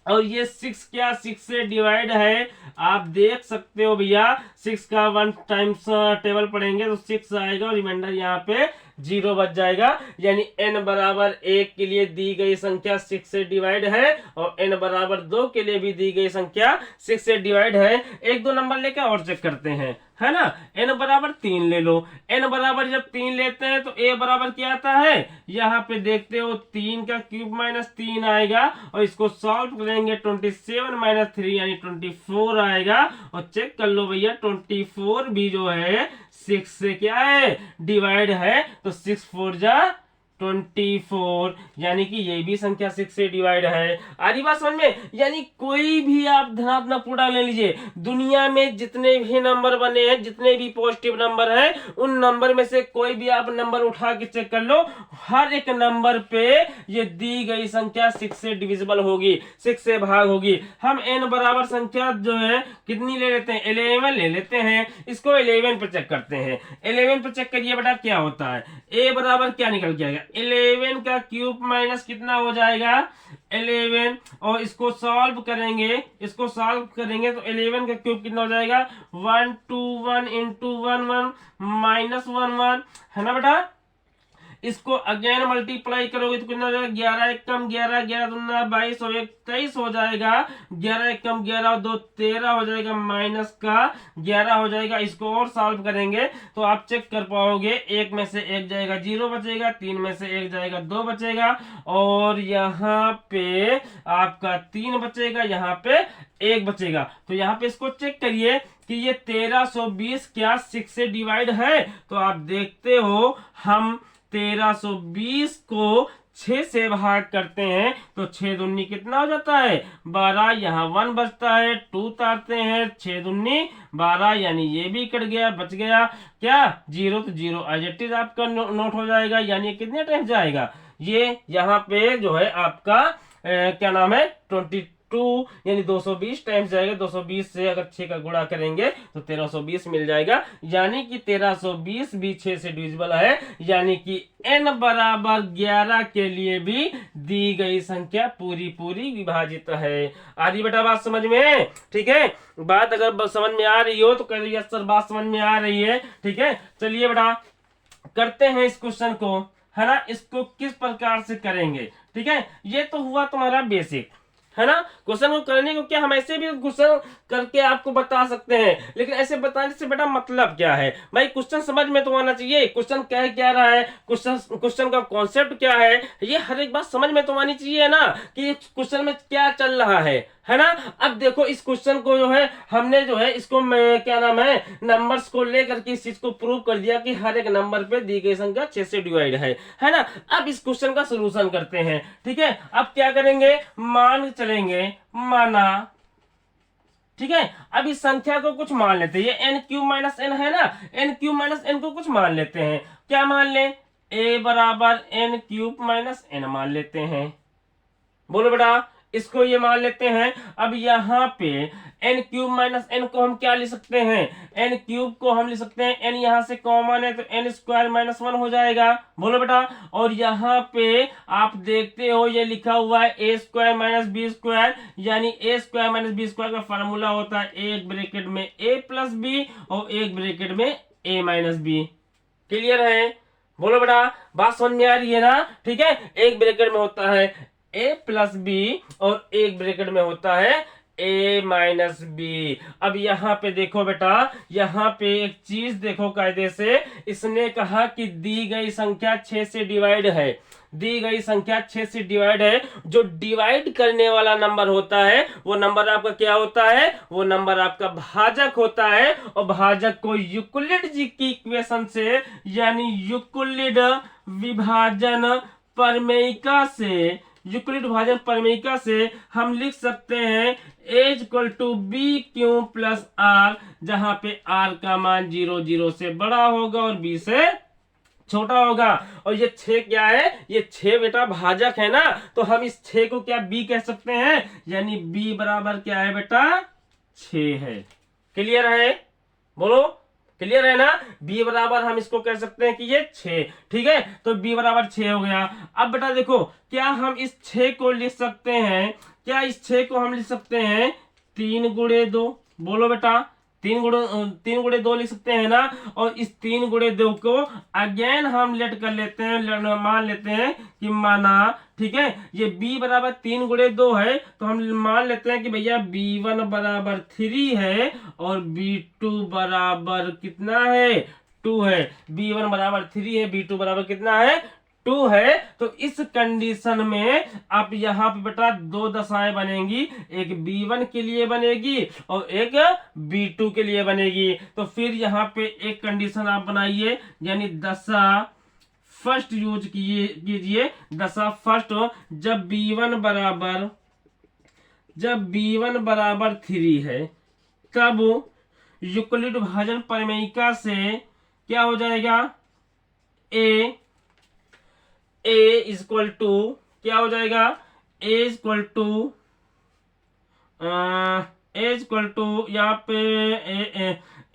और ये 6 क्या 6 से डिवाइड है, आप देख सकते हो भैया 6 का 1 टाइम्स टेबल पढ़ेंगे तो 6 आएगा और रिमाइंडर यहाँ पे 0 बच जाएगा। यानी n बराबर 1 के लिए दी गई संख्या 6 से डिवाइड है और n बराबर 2 के लिए भी दी गई संख्या 6 से डिवाइड है। 1-2 नंबर लेकर और चेक करते हैं। है ना। n बराबर 3 ले लो। n बराबर जब 3 लेते हैं तो a बराबर क्या आता है, यहाँ पे देखते हो 3 का क्यूब माइनस 3 आएगा, और इसको सॉल्व करेंगे 27 माइनस 3 यानी 24 आएगा। और चेक कर लो भैया 24 भी जो है 6 से क्या है, डिवाइड है, तो 6 4 जा 24, यानी कि ये भी संख्या 6 से डिवाइड है। आ रही बात समझ में। यानी कोई भी आप धनात्मक पूर्णांक ले लीजिए, दुनिया में जितने भी नंबर बने हैं, जितने भी पॉजिटिव नंबर हैं, उन नंबर में से कोई भी आप नंबर उठा के चेक कर लो, हर एक नंबर पे ये दी गई संख्या 6 से डिविजिबल होगी, 6 से भाग होगी। हम n बराबर संख्या जो है कितनी ले लेते हैं, 11 ले लेते हैं। इसको 11 पे चेक करते हैं। 11 पे चेक करिए बेटा क्या होता है, a बराबर क्या निकल के आएगा, 11 का क्यूब माइनस कितना हो जाएगा 11, और इसको सॉल्व करेंगे, इसको सॉल्व करेंगे तो 11 का क्यूब कितना हो जाएगा 121 इंटू 11 माइनस 11, है ना बेटा। इसको अगेन मल्टीप्लाई करोगे तो कितना हो जाएगा 11 एक कम 11, 11 दूना 22 और 1 23 हो जाएगा, 11 एक कम 11 और 2 13 हो जाएगा, माइनस का 11 हो जाएगा। इसको और सॉल्व करेंगे तो आप चेक कर पाओगे, एक में से एक जाएगा 0 बचेगा, 3 में से एक जाएगा 2 बचेगा, और यहाँ पे आपका 3 बचेगा, यहाँ पे 1 बचेगा। तो यहाँ पे इसको चेक करिए कि ये 1320 क्या 6 से डिवाइड है, तो आप देखते हो हम 1320 को 6 से भाग करते हैं तो 6 दूनी कितना हो जाता है 12, यहाँ 1 बचता है, 2 उतारते हैं, 6 दूनी 12, यानी ये भी कट गया, बच गया क्या 0, तो 0 एज इट इज आपका नोट हो जाएगा। यानी कितने टाइम जाएगा ये, यहाँ पे जो है आपका क्या नाम है 22, यानी 220 टाइम्स जाएगा। 220 से अगर 6 का गुणा करेंगे तो 1320 मिल जाएगा, यानी कि 1320 भी 6 से डिविजिबल है, यानी कि n बराबर 11 के लिए भी दी गई संख्या पूरी पूरी विभाजित है। आ रही बेटा बात समझ में, ठीक है। बात अगर समझ में आ रही हो तो कह रही सर बात समझ में आ रही है, ठीक है। चलिए बेटा करते हैं इस क्वेश्चन को, है ना। इसको किस प्रकार से करेंगे, ठीक है। ये तो हुआ तुम्हारा बेसिक, है ना। क्वेश्चन को करने को क्या हम ऐसे भी क्वेश्चन करके आपको बता सकते हैं, लेकिन ऐसे बताने से बेटा मतलब क्या है भाई, क्वेश्चन समझ में तो आना चाहिए, क्वेश्चन क्या रहा है, क्वेश्चन का कॉन्सेप्ट क्या है, ये हर एक बात समझ में तो आनी चाहिए ना, कि क्वेश्चन में क्या चल रहा है ना। अब देखो इस क्वेश्चन को जो है हमने जो है इसको क्या नाम है नंबर्स को लेकर के इस चीज को प्रूव कर दिया कि हर एक नंबर पे दी गई संख्या 6 से डिवाइड है ना। अब इस क्वेश्चन का सोल्यूशन करते हैं, ठीक है। अब क्या करेंगे, मान चलेंगे, माना, ठीक है। अब इस संख्या को कुछ मान लेते हैं, ये n क्यूब माइनस n है ना, n क्यूब माइनस n को कुछ मान लेते हैं। क्या मान ले, a बराबर n क्यूब माइनस n मान लेते हैं, बोलो बेटा इसको ये मान लेते हैं। अब यहाँ पे n क्यूब माइनस n को हम क्या लिख सकते हैं, n क्यूब को हम लिख सकते हैं, n यहाँ से कॉमन है तो n स्क्वायर माइनस 1 हो जाएगा, बोलो बेटा। और यहाँ पे आप देखते हो ये लिखा हुआ है a square minus B square, यानी a square minus B square का फार्मूला होता है एक ब्रैकेट में a प्लस बी और एक ब्रैकेट में a माइनस बी। क्लियर है, बोलो बेटा बात समझ में आ रही है ना, ठीक है। एक ब्रैकेट में होता है a प्लस बी और एक ब्रैकेट में होता है a माइनस बी। अब यहाँ पे देखो बेटा, यहाँ पे एक चीज देखो कायदे से, इसने कहा कि दी गई संख्या 6 से डिवाइड है, दी गई संख्या 6 से डिवाइड है। जो डिवाइड करने वाला नंबर होता है वो नंबर आपका क्या होता है, वो नंबर आपका भाजक होता है। और भाजक को यूक्लिड जी की इक्वेशन से, यानी यूक्लिड विभाजन प्रमेयिका से, यूक्लिड विभाजन प्रमेयिका से हम लिख सकते हैं a equal to B Q plus R, जहां पे r का मान 0 0 से बड़ा होगा और b से छोटा होगा। और ये 6 क्या है, ये 6 बेटा भाजक है ना, तो हम इस 6 को क्या b कह सकते हैं, यानी b बराबर क्या है बेटा 6 है। क्लियर है, बोलो क्लियर है ना। b बराबर हम इसको कह सकते हैं कि ये 6, ठीक है। तो b बराबर 6 हो गया। अब बेटा देखो क्या हम इस 6 को लिख सकते हैं, क्या इस 6 को हम लिख सकते हैं 3 गुणे 2, बोलो बेटा तीन गुणे 2 लिख सकते हैं ना। और इस 3 गुणे 2 को अगेन हम लेट कर लेते हैं, मान लेते हैं कि माना, ठीक है, ये b बराबर 3 गुणे 2 है, तो हम मान लेते हैं कि भैया b1 बराबर 3 है और b2 बराबर कितना है, 2 है। b1 बराबर 3 है, b2 बराबर कितना है, 2 है। तो इस कंडीशन में आप यहाँ पे बेटा दो दशाएं बनेंगी, एक b1 के लिए बनेगी और एक b2 के लिए बनेगी। तो फिर यहाँ पे एक कंडीशन आप बनाइए, यानी दशा फर्स्ट यूज कीजिए। दशा फर्स्ट, जब b1 बराबर 3 है, तब यूक्लिड भाजन प्रमेयिका से क्या हो जाएगा, a इक्वल टू क्या हो जाएगा, a इक्वल टू यहाँ पे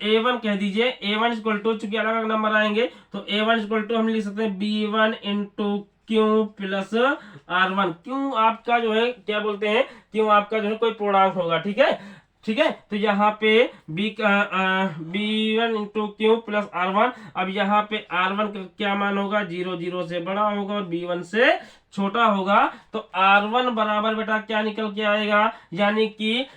a1 कह दीजिए, a1 इक्वल टू, चूंकि अलग अलग नंबर आएंगे तो a1 इक्वल टू हम लिख सकते हैं b1 into Q plus r1। क्यों आपका जो है क्या बोलते हैं, क्यों आपका जो है कोई पूर्णांक होगा, ठीक है, ठीक है। तो यहाँ पे b1 into Q plus r1। अब यहाँ पे r1 का क्या मान होगा, 0 0 से बड़ा होगा और b1 से छोटा होगा। तो r1 बराबर बेटा क्या निकल के आएगा, यानी कि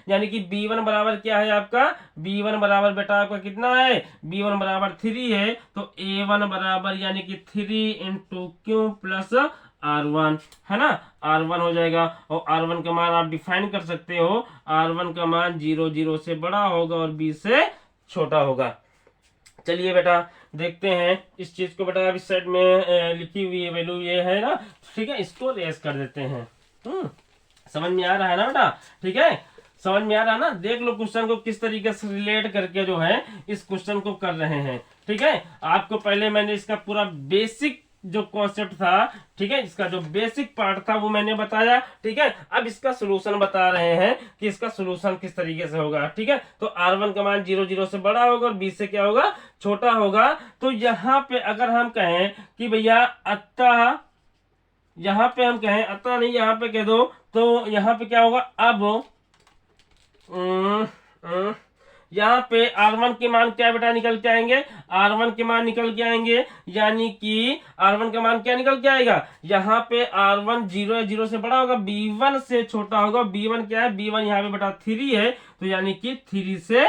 b1 बराबर क्या है आपका, b1 बराबर बेटा आपका कितना है, b1 बराबर 3 है। तो a1 बराबर यानी कि 3 इंटू क्यू प्लस R1, है ना, R1 हो जाएगा। और R1 का मान आप डिफाइन कर सकते हो, R1 का मान 0 0 से बड़ा होगा और b से छोटा होगा। चलिए बेटा देखते हैं इस चीज को, बेटा इस साइड में लिखी हुई है वैल्यू ये है ना, ठीक है, इसको रेस कर देते हैं। समझ में आ रहा है ना बेटा, ठीक है, समझ में आ रहा है ना। देख लो क्वेश्चन को किस तरीके से रिलेट करके जो है इस क्वेश्चन को कर रहे हैं, ठीक है। आपको पहले मैंने इसका पूरा बेसिक जो कॉन्सेप्ट था, ठीक है, इसका जो बेसिक पार्ट था वो मैंने बताया, ठीक है। अब इसका सोल्यूशन बता रहे हैं कि इसका सोल्यूशन किस तरीके से होगा, ठीक है। तो R1 का मान 0 0 से बड़ा होगा और b से क्या होगा, छोटा होगा। तो यहाँ पे अगर हम कहें कि भैया अतः, यहाँ पे हम कहें अतः नहीं, यहाँ पे कह दो, तो यहाँ पे क्या होगा, अब यहाँ पे R1 के मान क्या बेटा निकल के आएंगे, R1 के मान निकल के आएंगे, यानी कि R1 का मान क्या निकल के आएगा, यहाँ पे R1 0 0 से बड़ा होगा, B1 से छोटा होगा। B1 क्या है, B1 यहाँ पे बेटा 3 है, तो यानी कि 3 से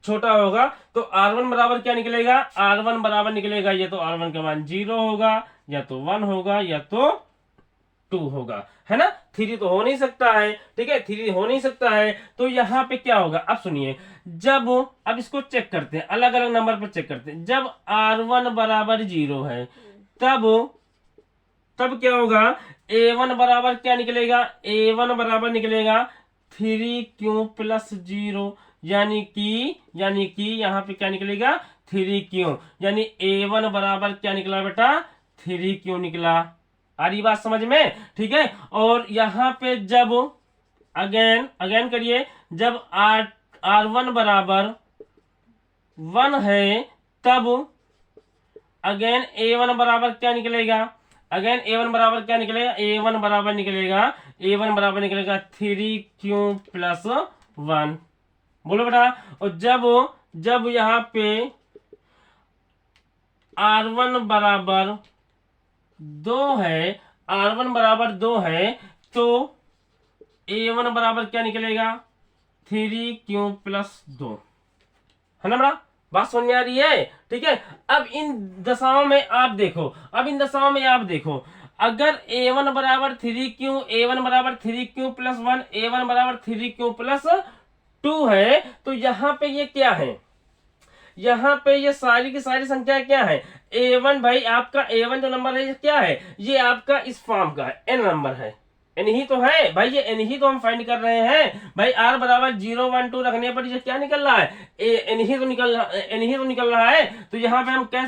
छोटा होगा। तो R1 बराबर क्या निकलेगा, R1 बराबर निकलेगा, ये तो R1 का मान 0 होगा, या तो 1 होगा, या तो 2 होगा, है ना। 3 तो हो नहीं सकता है, ठीक है, 3 हो नहीं सकता है। तो यहाँ पे क्या होगा, अब सुनिए, जब अब इसको चेक करते हैं, अलग अलग नंबर पर चेक करते हैं। जब R1 बराबर 0 है, तब क्या होगा, A1 बराबर क्या निकलेगा, A1 बराबर निकलेगा 3Q प्लस 0, यानी कि यहाँ पे क्या निकलेगा, 3Q, यानी A1 बराबर क्या निकला बेटा, 3Q निकला। आ रही बात समझ में, ठीक है। और यहाँ पे जब अगेन करिए, जब R1 बराबर 1 है, तब अगेन A1 बराबर क्या निकलेगा, A1 बराबर क्या निकलेगा, A1 बराबर निकलेगा 3Q प्लस 1। बोलो बेटा। और जब यहाँ पे R1 बराबर 2 है, R1 बराबर 2 है, तो A1 बराबर क्या निकलेगा, 3Q प्लस 2, है ना बेटा, बात समझ में आ रही है, ठीक है। अब इन दशाओं में आप देखो, अगर A1 बराबर 3Q, A1 बराबर 3Q प्लस 1, A1 बराबर 3Q प्लस 2 है, तो यहाँ पे ये क्या है, यहाँ पे ये सारी की सारी संख्या क्या है, A1 भाई आपका A1 जो नंबर है ये क्या है, ये आपका इस फॉर्म का है, n नंबर है, n ही तो है भाई, ये n ही तो हम फाइंड कर रहे हैं भाई। r बराबर 0 1 2 रखने पर ये क्या निकल रहा है, n ही तो निकल रहा है। तो यहाँ पे हम कह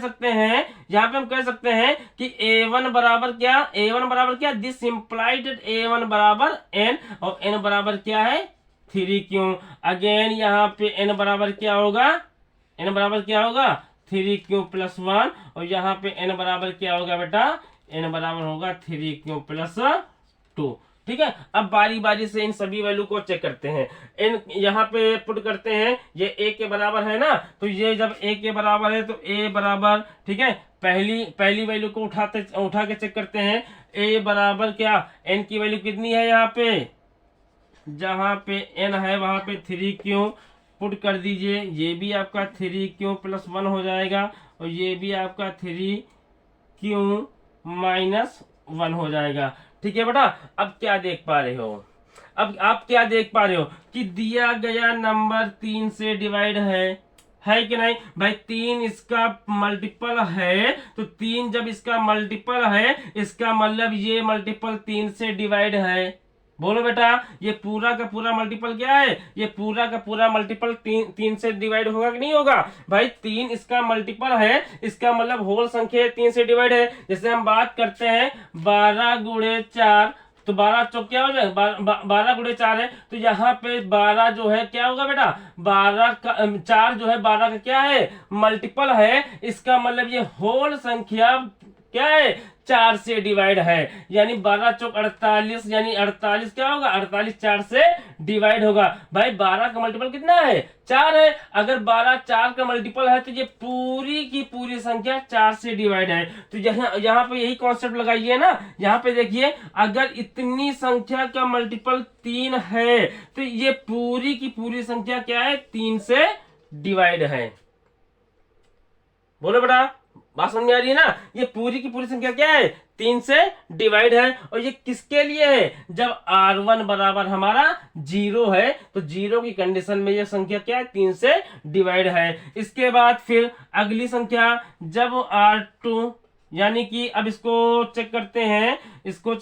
सकते हैं कि A1 बराबर क्या, दिस इम्प्लाइड A1 बराबर n, और n बराबर क्या है, 3Q। अगेन यहाँ पे n बराबर क्या होगा, 3Q प्लस 1, और यहाँ पे n बराबर क्या होगा बेटा, n बराबर होगा 3Q प्लस 2, ठीक है। अब बारी बारी से इन सभी वैल्यू को चेक करते हैं, इन यहाँ पे पुट करते हैं। ये ए के बराबर है ना, तो ये जब ए के बराबर है तो ए बराबर, ठीक है, पहली वैल्यू को उठा के चेक करते हैं। ए बराबर क्या, एन की वैल्यू कितनी है, यहाँ पे जहां पे एन है वहां पे 3 क्यू पुट कर दीजिए। ये भी आपका 3 क्यू प्लस 1 हो जाएगा और ये भी आपका 3 क्यू माइनस 1 हो जाएगा। ठीक है बेटा, अब क्या देख पा रहे हो, अब आप क्या देख पा रहे हो कि दिया गया नंबर 3 से डिवाइड है कि नहीं भाई। 3 इसका मल्टीपल है, तो 3 जब इसका मल्टीपल है इसका मतलब ये मल्टीपल 3 से डिवाइड है। बोलो बेटा, ये पूरा का पूरा मल्टीपल क्या है, ये पूरा का पूरा मल्टीपल 3 से डिवाइड होगा कि नहीं होगा भाई। 3 इसका मल्टीपल है, इसका मतलब होल संख्या 3 से डिवाइड है। जैसे हम बात करते हैं 12 गुणे 4, तो 12 चौक क्या हो जाएगा, 12 गुणे 4 है, तो यहाँ पे 12 जो है क्या होगा बेटा, 12 का 4 जो है 12 का क्या है, मल्टीपल है। इसका मतलब ये होल संख्या क्या है, 4 से डिवाइड है। यानी 12 चौक 48, यानी 48 क्या होगा, 48 4 से डिवाइड होगा। भाई 12 का मल्टीपल कितना है, 4 है। अगर 12 4 का मल्टीपल है तो ये पूरी की पूरी संख्या 4 से डिवाइड है। तो यहाँ पे यही कॉन्सेप्ट लगाइए ना। यहाँ पे देखिए, अगर इतनी संख्या का मल्टीपल 3 है तो ये पूरी की पूरी संख्या क्या है, 3 से डिवाइड है। बोलो बेटा, बात समझ में आ रही है ना। ये पूरी की पूरी संख्या क्या है, 3 से डिवाइड है। और ये किसके लिए है, जब R1 बराबर हमारा 0 है, तो 0 की कंडीशन में ये संख्या क्या है, 3 से डिवाइड है। इसके बाद फिर अगली संख्या जब R2, यानी कि अब इसको चेक करते हैं, जब इसको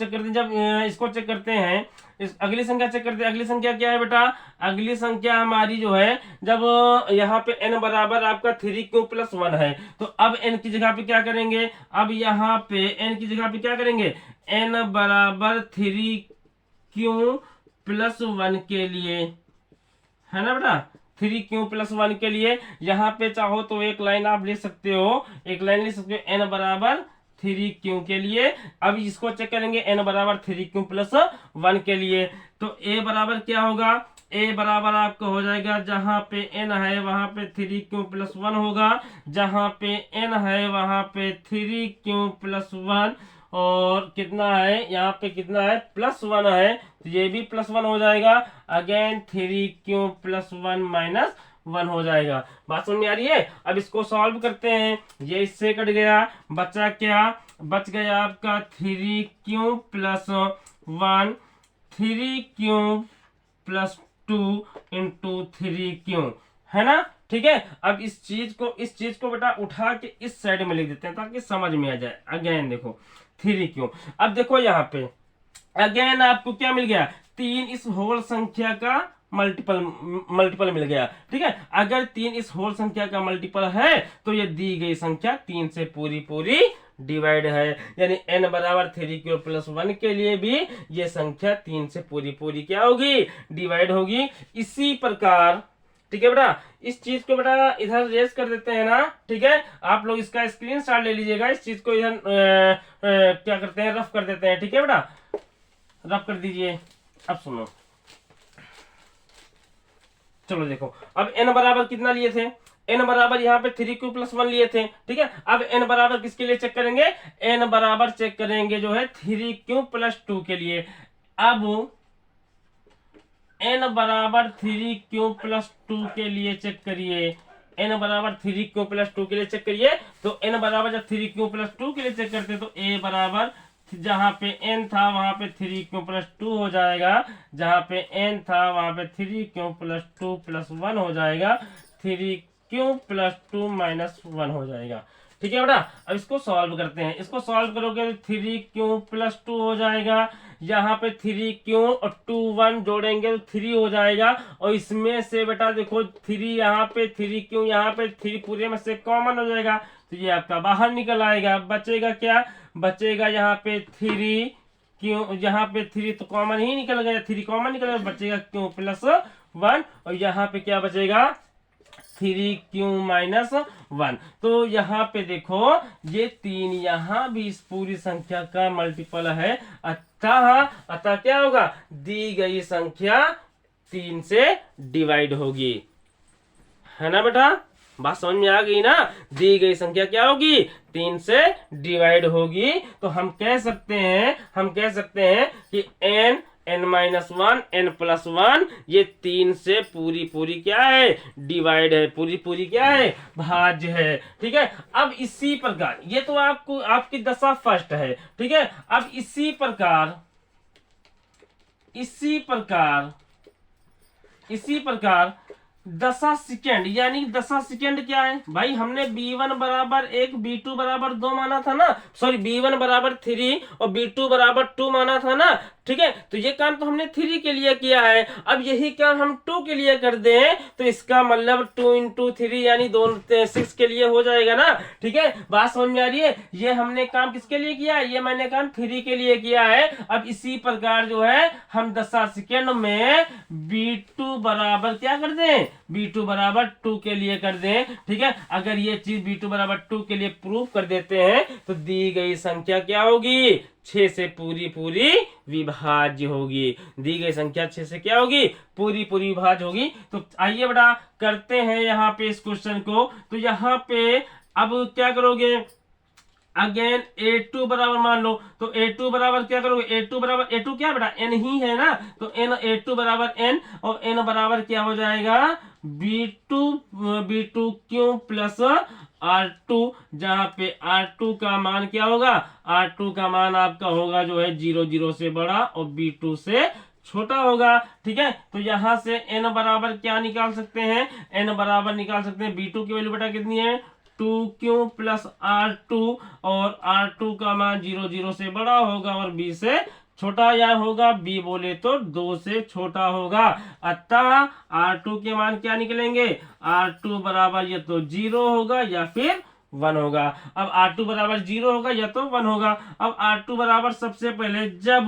चेक करते हैं, इस अगली संख्या चेक करते हैं। अगली संख्या क्या है बेटा, अगली संख्या हमारी जो है, जब यहाँ पे n बराबर आपका 3 क्यू प्लस 1 है, तो अब n की जगह पे क्या करेंगे, अब यहाँ पे n की जगह पे क्या करेंगे, n बराबर 3 क्यू प्लस 1 के लिए, है ना बेटा, 3 क्यू प्लस 1 के लिए यहाँ पे चाहो तो एक लाइन आप ले सकते हो, n बराबर 3 क्यू के लिए। अब इसको चेक करेंगे n बराबर 3 क्यू प्लस 1 के लिए, तो a बराबर क्या होगा, a बराबर आपका हो जाएगा, जहां पे n है वहां पे 3 क्यू प्लस 1 होगा, जहां पे n है वहां पे 3 क्यू प्लस 1, और कितना है यहाँ पे, कितना है, +1 है, तो ये भी +1 हो जाएगा। अगेन 3 क्यू प्लस 1 माइनस 1 हो जाएगा। बात समझ में आ रही है। अब इसको सॉल्व करते हैं, ये इससे कट गया, बचा क्या, बच गया आपका 3 Q plus 1, 3 Q plus 2 into 3 Q, है ना। ठीक है, अब इस चीज को बेटा उठा के इस साइड में लिख देते हैं ताकि समझ में आ जाए। अगेन देखो 3 क्यू, अब देखो यहाँ पे अगेन आपको क्या मिल गया, 3 इस होल संख्या का मल्टीपल मिल गया। ठीक है, अगर 3 इस होल संख्या का मल्टीपल है तो ये दी गई संख्या 3 से पूरी डिवाइड है। यानी n बराबर 3 क्यू प्लस 1 के लिए भी ये संख्या 3 से पूरी क्या होगी, डिवाइड होगी। इसी प्रकार, ठीक है बेटा, इस चीज को बेटा इधर रेस कर देते हैं ना। ठीक है, आप लोग इसका स्क्रीनशॉट ले लीजिएगा, इस चीज को इधर क्या करते हैं, रफ कर देते हैं। ठीक है बेटा, रफ कर दीजिए। अब सुनो, चलो देखो, अब n बराबर कितना लिए थे, n बराबर यहाँ पे 3 क्यू प्लस 1 लिए थे। ठीक है, अब n बराबर किसके लिए चेक करेंगे, n बराबर चेक करेंगे जो है 3 क्यू प्लस 2 के लिए। अब n बराबर 3 क्यू प्लस 2 के लिए चेक करिए, n बराबर 3 क्यू प्लस 2 के लिए चेक करिए। तो n बराबर जब 3 क्यू प्लस 2 के लिए चेक करते तो a बराबर जहां पे n था वहां पे 3 क्यू प्लस 2 हो जाएगा, जहां पे n था वहां पे 3 क्यू प्लस 2 प्लस 1 हो जाएगा, 3 क्यू प्लस 2 माइनस 1 हो जाएगा। ठीक है बेटा, अब इसको सॉल्व करते हैं। इसको सॉल्व करोगे तो 3 क्यू प्लस 2 हो जाएगा, यहाँ पे 3 क्यू और 2 1 जोड़ेंगे तो 3 हो जाएगा। और इसमें से बेटा देखो 3 यहाँ पे, 3 क्यू यहाँ पे, 3 पूरे में से कॉमन हो जाएगा, तो ये आपका बाहर निकल आएगा। बचेगा क्या, बचेगा यहाँ पे 3 क्यू, यहाँ पे 3 तो कॉमन ही निकल गया, 3 कॉमन निकल गया, बचेगा क्यू प्लस 1, और यहाँ पे क्या बचेगा, 3q-1। तो यहाँ पे देखो ये 3 यहाँ भी इस पूरी संख्या का मल्टीपल है, अतः क्या होगा, दी गई संख्या 3 से डिवाइड होगी, है ना बेटा। बात समझ में आ गई ना, दी गई संख्या क्या होगी, 3 से डिवाइड होगी। तो हम कह सकते हैं कि n-1 n+1 ये 3 से पूरी क्या है, डिवाइड है, पूरी क्या है, भाज्य है। ठीक है, अब इसी प्रकार ये तो आपको आपकी दशा फर्स्ट है। ठीक है, अब इसी प्रकार दशा सेकेंड, यानी दशा सेकेंड क्या है भाई, हमने b1 बराबर 1 b2 बराबर 2 माना था ना, सॉरी b1 बराबर 3 और b2 बराबर 2 माना था ना। ठीक है, तो ये काम तो हमने 3 के लिए किया है, अब यही काम हम 2 के लिए कर दें तो इसका मतलब 2 × 3 यानी 6 के लिए हो जाएगा ना। ठीक है, बात समझ में आ रही है। ये हमने काम किसके लिए किया है, ये मैंने काम 3 के लिए किया है। अब इसी प्रकार जो है हम दशा सेकेंड में b2 बराबर क्या कर दें, b2 बराबर 2 के लिए कर दें। ठीक है, अगर ये चीज b2 बराबर 2 के लिए प्रूव कर देते हैं तो दी गई संख्या क्या होगी, 6 से पूरी विभाज्य होगी। दी गई संख्या 6 से क्या होगी, पूरी विभाज्य होगी। तो आइए बेटा करते हैं यहाँ पे इस क्वेश्चन को। तो यहाँ पे अब क्या करोगे, अगेन a2 बराबर मान लो, तो a2 बराबर क्या करोगे, a2 क्या बेटा n ही है ना, तो a2 बराबर n और n बराबर क्या हो जाएगा, b2 क्यों प्लस r2, जहां पे r2 का मान क्या होगा, r2 का मान आपका होगा जो है 0 से बड़ा और b2 से छोटा होगा। ठीक है, तो यहां से n बराबर क्या निकाल सकते हैं, n बराबर निकाल सकते हैं b2 की वैल्यू बेटा कितनी है, 2q प्लस r2, और r2 का मान 0 से बड़ा होगा और b से छोटा, या होगा b बोले तो 2 से छोटा होगा। अतः r2 के मान क्या निकलेंगे, r2 बराबर या तो 0 होगा या फिर 1 होगा। अब r2 बराबर 0 होगा या तो 1 होगा। अब r2 बराबर सबसे पहले जब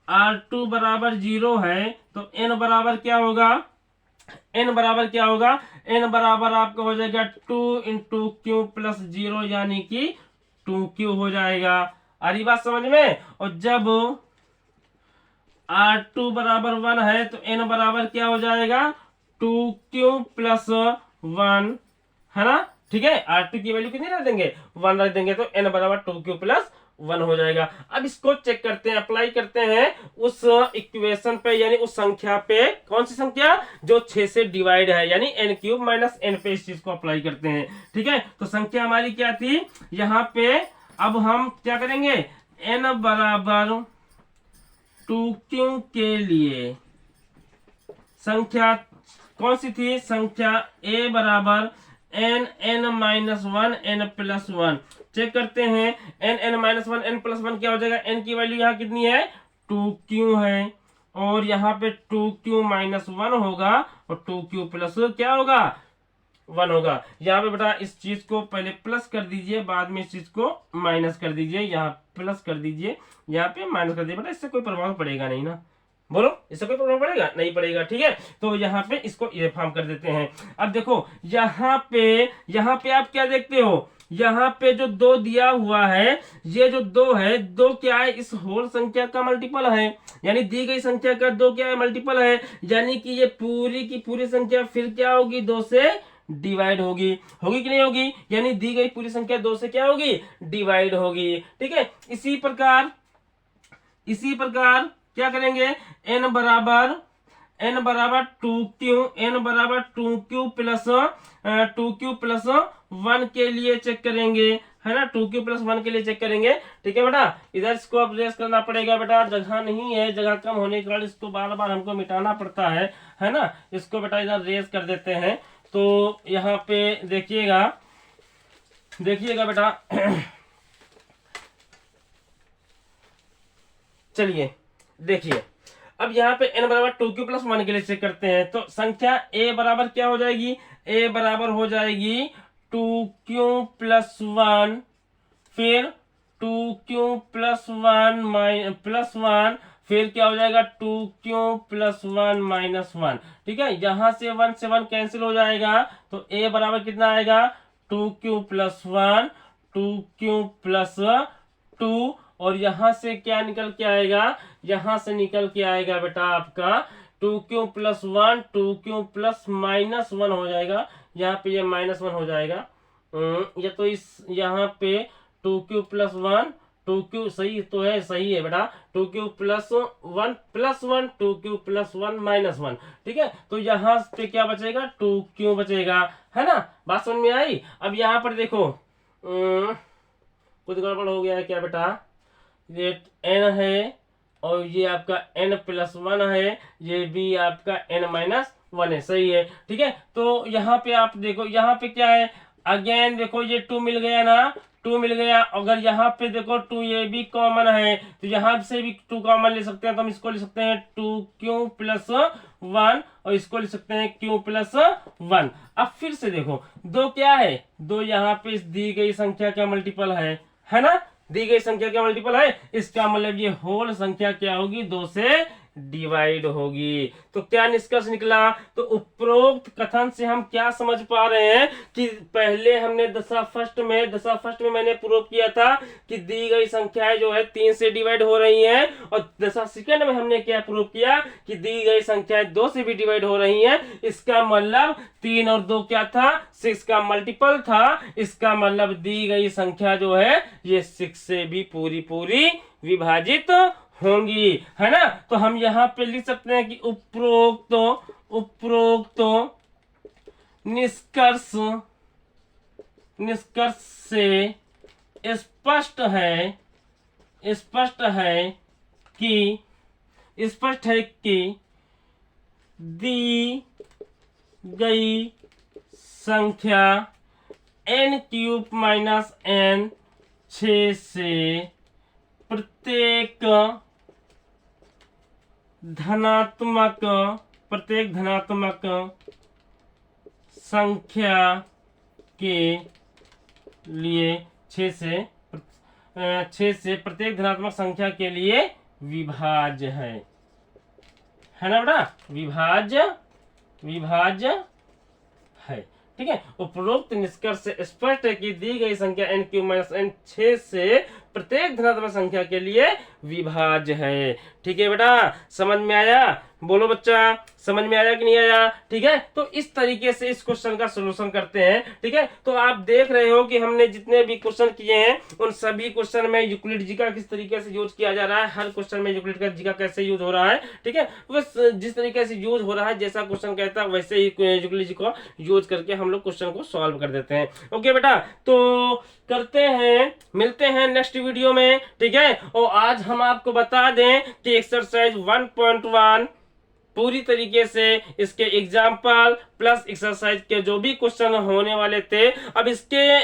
r2 बराबर 0 है तो n बराबर क्या होगा, n बराबर आपका हो जाएगा 2 × q प्लस 0 यानी कि 2q हो जाएगा। आ रही बात समझ में। और जब r2 बराबर 1 है तो n बराबर क्या हो जाएगा, 2q प्लस 1, है ना। ठीक है, r2 की वैल्यू कितनी रख देंगे, 1 रख देंगे, तो n बराबर 2q प्लस 1 हो जाएगा। अब इसको चेक करते हैं, अप्लाई करते हैं उस इक्वेशन पे, यानी उस संख्या पे, कौन सी संख्या जो 6 से डिवाइड है, यानी n³ माइनस n पे इस चीज को अप्लाई करते हैं। ठीक है, तो संख्या हमारी क्या थी यहाँ पे, अब हम क्या करेंगे, n बराबर 2q के लिए संख्या कौन सी थी, संख्या a बराबर n-1 n+1, चेक करते हैं n-1 n+1 क्या हो जाएगा, n की वैल्यू यहाँ कितनी है, 2q है, और यहाँ पे 2q - 1 होगा और 2q प्लस क्या होगा, 1 होगा। यहाँ पे बेटा इस चीज को पहले प्लस कर दीजिए, बाद में इस चीज को माइनस कर दीजिए, यहाँ प्लस कर दीजिए, यहाँ पे माइनस कर दीजिए। बेटा इससे कोई प्रभाव पड़ेगा नहीं ना, बोलो इससे कोई प्रभाव पड़ेगा, नहीं पड़ेगा। ठीक है, तो यहाँ पे इसको ये फॉर्म कर देते हैं। अब देखो यहाँ पे आप क्या देखते हो, यहाँ पे जो 2 दिया हुआ है, ये जो 2 है, 2 क्या है, इस होल संख्या का मल्टीपल है, यानी दी गई संख्या का 2 क्या है, मल्टीपल है, यानी कि ये पूरी की पूरी संख्या फिर क्या होगी, 2 से डिवाइड होगी कि नहीं होगी, यानी दी गई पूरी संख्या 2 से क्या होगी, डिवाइड होगी। ठीक है, इसी प्रकार क्या करेंगे, n बराबर 2q प्लस 1 के लिए चेक करेंगे, है ना, 2q प्लस 1 के लिए चेक करेंगे। ठीक है बेटा, इधर इसको अब रेस करना पड़ेगा बेटा, जगह नहीं है, जगह कम होने के कारण इसको बार बार हमको मिटाना पड़ता है ना। इसको बेटा इधर रेस कर देते हैं। तो यहाँ पे देखिएगा बेटा चलिए देखिए, अब यहाँ पे n बराबर 2q प्लस 1 के लिए चेक करते हैं। तो संख्या a बराबर क्या हो जाएगी, a बराबर हो जाएगी 2q प्लस 1, फिर 2q प्लस 1 फिर क्या हो जाएगा 2q प्लस 1 माइनस 1। ठीक है, यहां से 1 कैंसिल हो जाएगा तो a बराबर कितना आएगा 2q प्लस 1, 2q प्लस 2, और यहां से क्या निकल के आएगा, यहां से निकल के आएगा बेटा आपका 2q plus 1, 2q plus minus 1 हो जाएगा। यहाँ पे ये माइनस 1 हो जाएगा, या तो इस यहाँ पे 2q प्लस 1, 2q सही तो है, सही है बेटा, 2q plus 1 plus 1, 2q plus 1 minus 1। ठीक है, तो यहाँ पे क्या बचेगा 2q बचेगा, है ना। बात समझ में आई। अब यहाँ पर देखो कुछ गड़बड़ हो गया है क्या बेटा, ये n है और ये आपका n प्लस 1 है, ये भी आपका n माइनस 1 है, सही है। ठीक है, तो यहाँ पे आप देखो, यहाँ पे क्या है, अगेन देखो ये 2 मिल गया ना, 2 मिल गया। अगर यहाँ पे देखो 2 ये भी कॉमन है तो यहाँ से भी 2 कॉमन ले सकते हैं, तो हम इसको ले सकते हैं 2q प्लस 1 और इसको ले सकते हैं q प्लस 1। अब फिर से देखो 2 क्या है, 2 यहाँ पे इस दी गई संख्या का मल्टीपल है ना, दी गई संख्या का मल्टीपल है, इसका मतलब ये होल संख्या क्या होगी 2 से डिवाइड होगी। तो क्या निष्कर्ष निकला, तो उपरोक्त कथन से हम क्या समझ पा रहे हैं कि पहले हमने दशा फर्स्ट में मैंने प्रूव किया था कि दी गई संख्याएं जो है 3 से डिवाइड हो रही हैं, और दशा सेकंड में हमने क्या प्रूव किया कि दी गई संख्याएं 2 से भी डिवाइड हो रही हैं। इसका मतलब 3 और 2 क्या था, 6 का मल्टीपल था। इसका मतलब दी गई संख्या जो है ये 6 से भी पूरी विभाजित होंगी, है ना। तो हम यहाँ पे लिख सकते हैं कि उपरोक्त निष्कर्ष से स्पष्ट है कि दी गई संख्या n³ माइनस n 6 से प्रत्येक धनात्मक संख्या के लिए 6 से प्रत्येक धनात्मक संख्या के लिए विभाज्य है ना बेटा, विभाज्य है। ठीक है, उपरोक्त निष्कर्ष से स्पष्ट है कि दी गई संख्या n³ माइनस n 6 से प्रत्येक धनात्मक संख्या के लिए विभाज्य है। ठीक है बेटा, समझ में आया, बोलो बच्चा, समझ में आया कि नहीं आया। ठीक है, तो इस तरीके से इस क्वेश्चन का सलूशन करते हैं। ठीक है, तो आप देख रहे हो कि हमने जितने भी क्वेश्चन किए हैं उन सभी क्वेश्चन में यूक्लिड जी का किस तरीके से यूज किया जा रहा है, हर क्वेश्चन में यूक्लिड का जी का कैसे यूज हो रहा है। ठीक है, बस जिस तरीके से यूज हो रहा है, जैसा क्वेश्चन कहता है वैसे ही यूक्लिड जी को यूज करके हम लोग क्वेश्चन को सॉल्व कर देते हैं। ओके बेटा, तो करते हैं, मिलते हैं नेक्स्ट वीडियो में। ठीक है, और आज हम आपको बता दें कि एक्सरसाइज 1.1 पूरी तरीके से इसके एग्जाम्पल प्लस एक्सरसाइज के जो भी क्वेश्चन होने वाले थे, अब इसके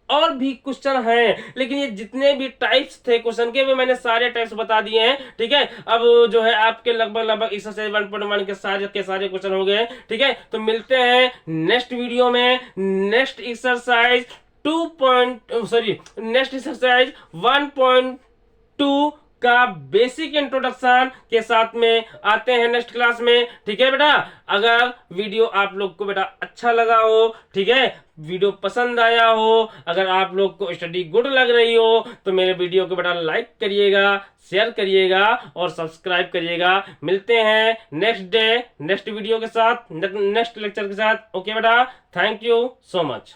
और भी क्वेश्चन हैं, लेकिन ये जितने भी टाइप्स थे क्वेश्चन के भी मैंने सारे टाइप्स बता दिए हैं। ठीक है, अब जो है आपके लगभग एक्सरसाइज 1.1 के सारे क्वेश्चन हो गए। ठीक है, तो मिलते हैं नेक्स्ट वीडियो में, नेक्स्ट एक्सरसाइज 1.2 का बेसिक इंट्रोडक्शन के साथ में आते हैं नेक्स्ट क्लास में। ठीक है बेटा, अगर वीडियो आप लोग को बेटा अच्छा लगा हो, ठीक है, वीडियो पसंद आया हो, अगर आप लोग को स्टडी गुड लग रही हो, तो मेरे वीडियो को बेटा लाइक करिएगा, शेयर करिएगा और सब्सक्राइब करिएगा। मिलते हैं नेक्स्ट डे नेक्स्ट वीडियो के साथ, नेक्स्ट लेक्चर के साथ। ओके बेटा, थैंक यू सो मच।